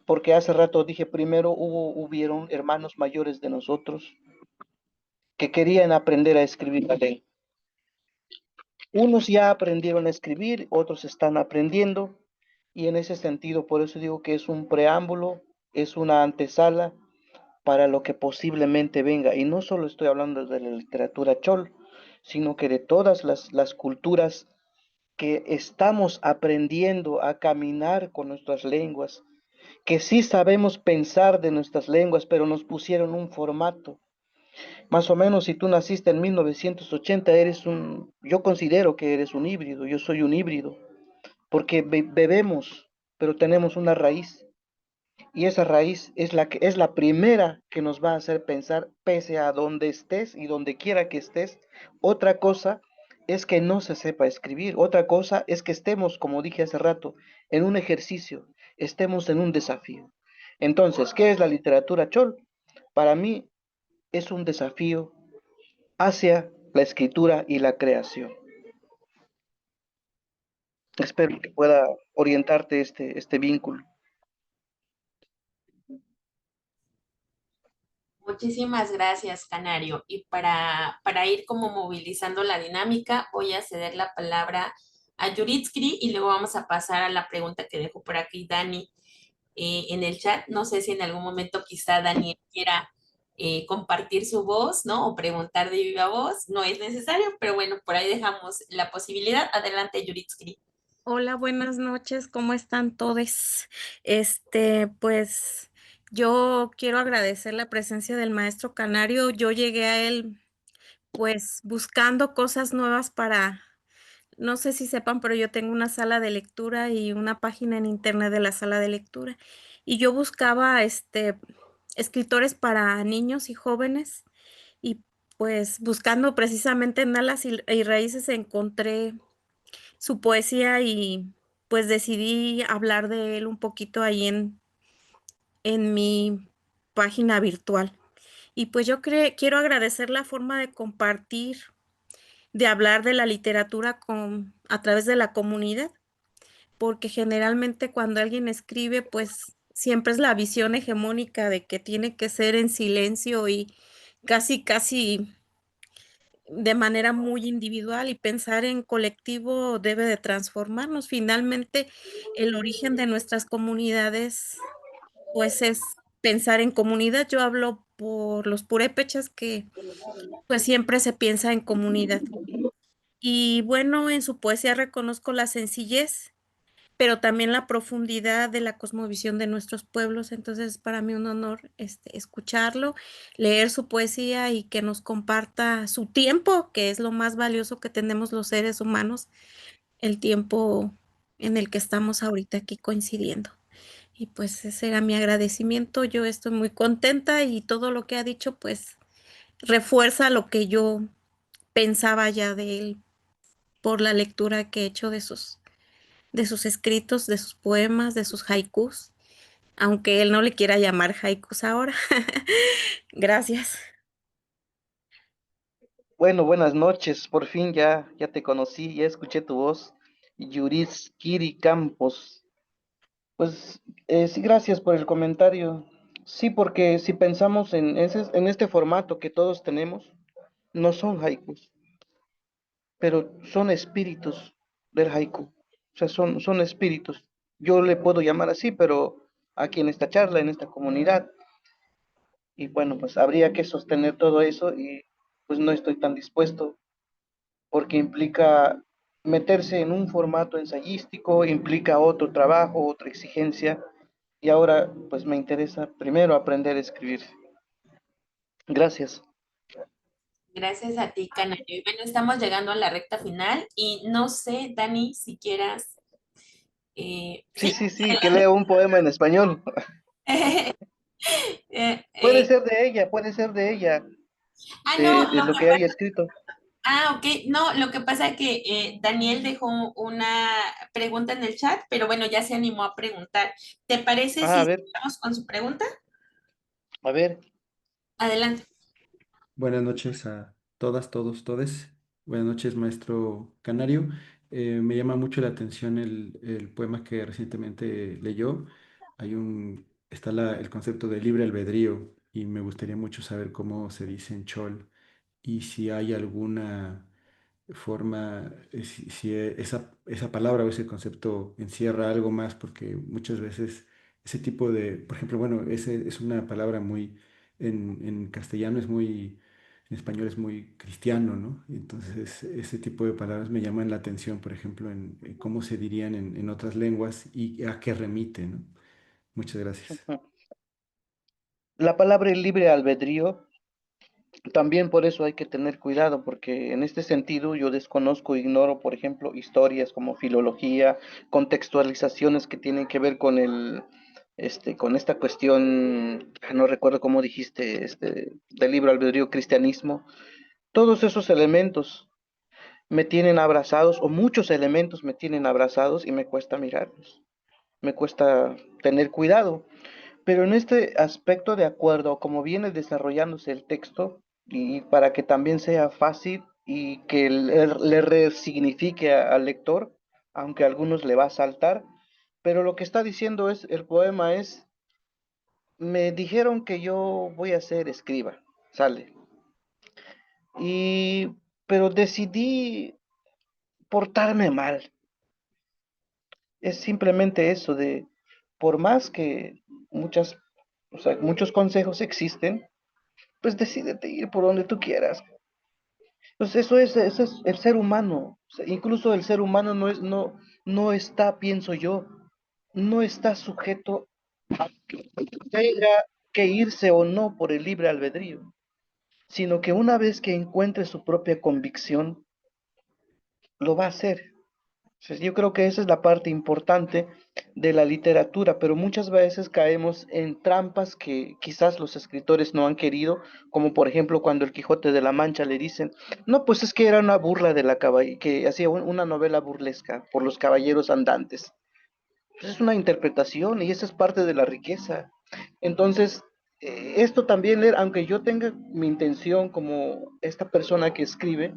porque hace rato dije, primero hubieron hermanos mayores de nosotros que querían aprender a escribir la ley. Unos ya aprendieron a escribir, otros están aprendiendo, y en ese sentido, por eso digo que es un preámbulo, es una antesala para lo que posiblemente venga. Y no solo estoy hablando de la literatura chol, sino que de todas las culturas que estamos aprendiendo a caminar con nuestras lenguas, que sí sabemos pensar de nuestras lenguas, pero nos pusieron un formato. Más o menos, si tú naciste en 1980, yo considero que eres un híbrido, yo soy un híbrido, porque bebemos, pero tenemos una raíz. Y esa raíz es la primera que nos va a hacer pensar, pese a donde estés y donde quiera que estés. Otra cosa es que no se sepa escribir. Otra cosa es que estemos, como dije hace rato, en un ejercicio, estemos en un desafío. Entonces, ¿qué es la literatura chol? Para mí es un desafío hacia la escritura y la creación. Espero que pueda orientarte este vínculo. Muchísimas gracias, Canario. Y para ir como movilizando la dinámica, voy a ceder la palabra a Yuritsky y luego vamos a pasar a la pregunta que dejó por aquí Dani en el chat. No sé si en algún momento quizá Dani quiera compartir su voz, ¿no? O preguntar de viva voz. No es necesario, pero bueno, por ahí dejamos la posibilidad. Adelante, Yuritsky. Hola, buenas noches, ¿cómo están todos? Pues yo quiero agradecer la presencia del maestro Canario. Yo llegué a él pues buscando cosas nuevas para, no sé si sepan, pero yo tengo una sala de lectura y una página en internet de la sala de lectura. Y yo buscaba escritores para niños y jóvenes y pues buscando precisamente en Alas y Raíces encontré su poesía y pues decidí hablar de él un poquito ahí en mi página virtual. Y pues yo quiero agradecer la forma de compartir de hablar de la literatura a través de la comunidad, porque generalmente cuando alguien escribe, pues siempre es la visión hegemónica de que tiene que ser en silencio y casi de manera muy individual, y pensar en colectivo debe de transformarnos. Finalmente, el origen de nuestras comunidades, pues es pensar en comunidad. Yo hablo por los purépechas que pues siempre se piensa en comunidad. Y bueno, en su poesía reconozco la sencillez, pero también la profundidad de la cosmovisión de nuestros pueblos. Entonces, es para mí un honor escucharlo, leer su poesía y que nos comparta su tiempo, que es lo más valioso que tenemos los seres humanos, el tiempo en el que estamos ahorita aquí coincidiendo. Y pues ese era mi agradecimiento. Yo estoy muy contenta y todo lo que ha dicho, pues refuerza lo que yo pensaba ya de él por la lectura que he hecho de sus escritos, de sus poemas, de sus haikus, aunque él no le quiera llamar haikus ahora. Gracias. Bueno, buenas noches. Por fin ya te conocí, ya escuché tu voz. Yuris Kiri Campos. Pues sí, gracias por el comentario. Sí, porque si pensamos en este formato que todos tenemos, no son haikus, pero son espíritus del haiku. O sea, son espíritus. Yo le puedo llamar así, pero aquí en esta charla, en esta comunidad, y bueno, pues habría que sostener todo eso y pues no estoy tan dispuesto porque implica meterse en un formato ensayístico, implica otro trabajo, otra exigencia, y ahora pues me interesa primero aprender a escribir. Gracias. Gracias a ti, Canario. Y bueno, estamos llegando a la recta final y no sé, Dani, si quieras, Sí, sí, sí, sí, que leo un poema en español. Eh, Puede eh, ser de ella, puede ser de ella, no, de lo que haya escrito. ok, no, lo que pasa es que Daniel dejó una pregunta en el chat, pero bueno, ya se animó a preguntar. ¿Te parece Ah, si estamos con su pregunta? a ver. Adelante. Buenas noches a todas, todos, todes. Buenas noches, maestro Canario. Me llama mucho la atención el poema que recientemente leyó. Está el concepto de libre albedrío y me gustaría mucho saber cómo se dice en Chol y si hay alguna forma, si esa palabra o ese concepto encierra algo más, porque muchas veces ese tipo de, por ejemplo, bueno, ese es una palabra muy, en castellano es muy, en español es muy cristiano, ¿no? Entonces, ese tipo de palabras me llaman la atención, por ejemplo, en cómo se dirían en otras lenguas y a qué remite, ¿no? Muchas gracias. La palabra libre albedrío, también por eso hay que tener cuidado, porque en este sentido yo desconozco, ignoro, por ejemplo, historias como filología, contextualizaciones que tienen que ver con con esta cuestión, no recuerdo cómo dijiste, del libre albedrío, cristianismo. Todos esos elementos me tienen abrazados, o muchos elementos me tienen abrazados y me cuesta mirarlos, me cuesta tener cuidado. Pero en este aspecto, de acuerdo, como viene desarrollándose el texto, y para que también sea fácil y que le resignifique al lector, aunque a algunos le va a saltar, pero lo que está diciendo el poema es, me dijeron que yo voy a ser escriba, sale, y, pero decidí portarme mal. Es simplemente eso de, por más que o sea, muchos consejos existen, pues decídete ir por donde tú quieras. Pues eso es el ser humano. O sea, incluso el ser humano no está, pienso yo, no está sujeto a que tenga que irse o no por el libre albedrío, sino que una vez que encuentre su propia convicción, lo va a hacer. Yo creo que esa es la parte importante de la literatura, pero muchas veces caemos en trampas que quizás los escritores no han querido, como por ejemplo cuando el Quijote de la Mancha le dicen, no, pues es que era una burla de que hacía una novela burlesca por los caballeros andantes. Pues es una interpretación y esa es parte de la riqueza. Entonces, esto también, aunque yo tenga mi intención como esta persona que escribe,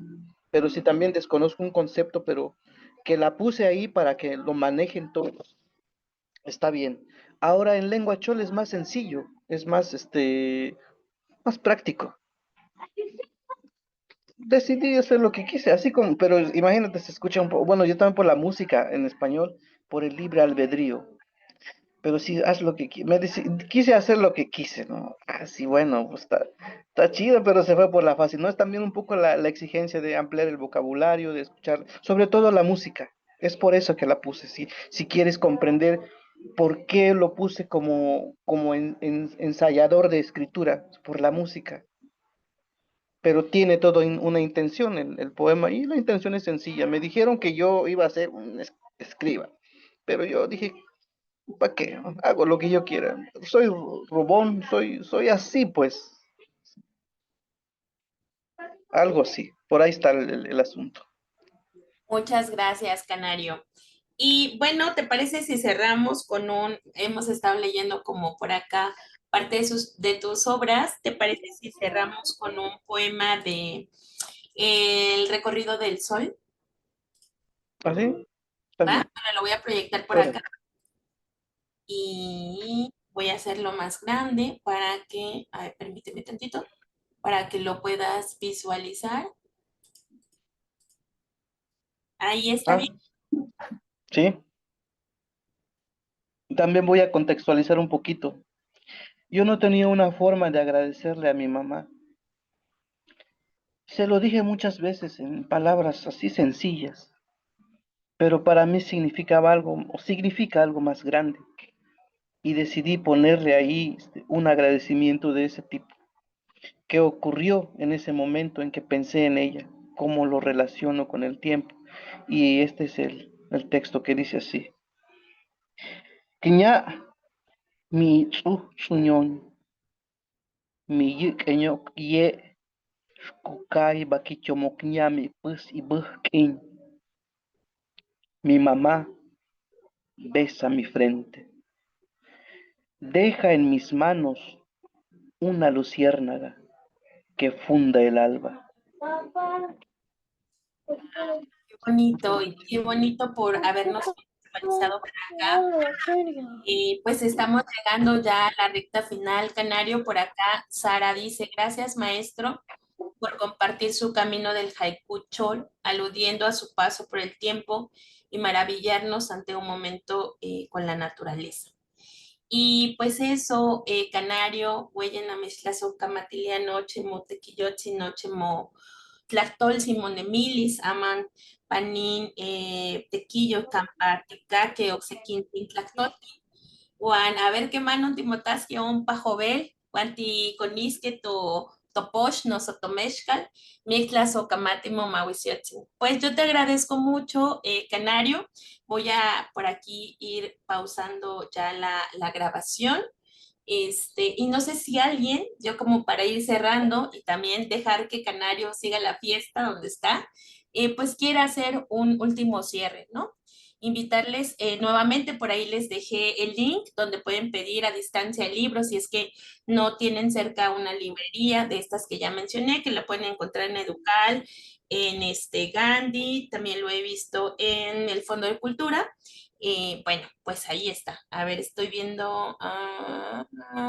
pero si también desconozco un concepto, pero que la puse ahí para que lo manejen todos, está bien. Ahora en lengua chol es más sencillo, es más, más práctico. Decidí hacer lo que quise, así como, pero imagínate, se escucha un poco, bueno, yo también por la música en español, por el libre albedrío, pero sí, haz lo que quise hacer lo que quise, ¿no? Así, bueno, pues está chido, pero se fue por la fácil, ¿no? Es también un poco la exigencia de ampliar el vocabulario, de escuchar, sobre todo la música, es por eso que la puse, si quieres comprender por qué lo puse como ensayador de escritura, por la música, pero tiene todo una intención el poema y la intención es sencilla. Me dijeron que yo iba a ser un escriba, pero yo dije, ¿para qué? Hago lo que yo quiera. Soy robón, soy así, pues, algo así. Por ahí está el asunto. Muchas gracias, Canario. Y bueno, ¿te parece si cerramos con hemos estado leyendo como por acá parte de tus obras? ¿Te parece si cerramos con un poema de El recorrido del sol? ¿Así? Está ¿Va? bien. Bueno, lo voy a proyectar por Órale. acá y voy a hacerlo más grande para que, a ver, permíteme tantito, para que lo puedas visualizar. Ahí está Ah, bien. sí. También voy a contextualizar un poquito. Yo no tenía una forma de agradecerle a mi mamá. Se lo dije muchas veces en palabras así sencillas, pero para mí significaba algo, o significa algo más grande. Y decidí ponerle ahí un agradecimiento de ese tipo. ¿Qué ocurrió en ese momento en que pensé en ella? ¿Cómo lo relaciono con el tiempo? Y este es el texto que dice así. Kiña mi suñón, mi yikeñok ye kukai bakichomok ñami pues y buhkin. Mi mamá besa mi frente. Deja en mis manos una luciérnaga que funda el alba. Qué bonito y qué bonito por habernos visualizado por acá. Pues estamos llegando ya a la recta final, Canario. Por acá, Sara dice, gracias maestro por compartir su camino del haiku chol, aludiendo a su paso por el tiempo y maravillarnos ante un momento con la naturaleza. Y pues eso, Canario, huellen a mezclazo camatiliano, chemo tequillotzi, no chemo tlactol, simonemilis, aman panin, tequillo, campatica, oxequintin, tlactol. Juan, a ver qué mano timotasio un pajovel, cuanti conisque toposh no sotomeshcal, mezclas o camatimo mahuiciotzin. Pues yo te agradezco mucho, Canario. Voy a por aquí ir pausando ya la grabación. Y no sé si alguien, yo como para ir cerrando y también dejar que Canario siga la fiesta donde está, pues quiera hacer un último cierre, ¿no? Invitarles nuevamente, por ahí les dejé el link donde pueden pedir a distancia libros si es que no tienen cerca una librería de estas que ya mencioné, que la pueden encontrar en Educal, en Gandhi, también lo he visto en el Fondo de Cultura. Bueno, pues ahí está. A ver, estoy viendo.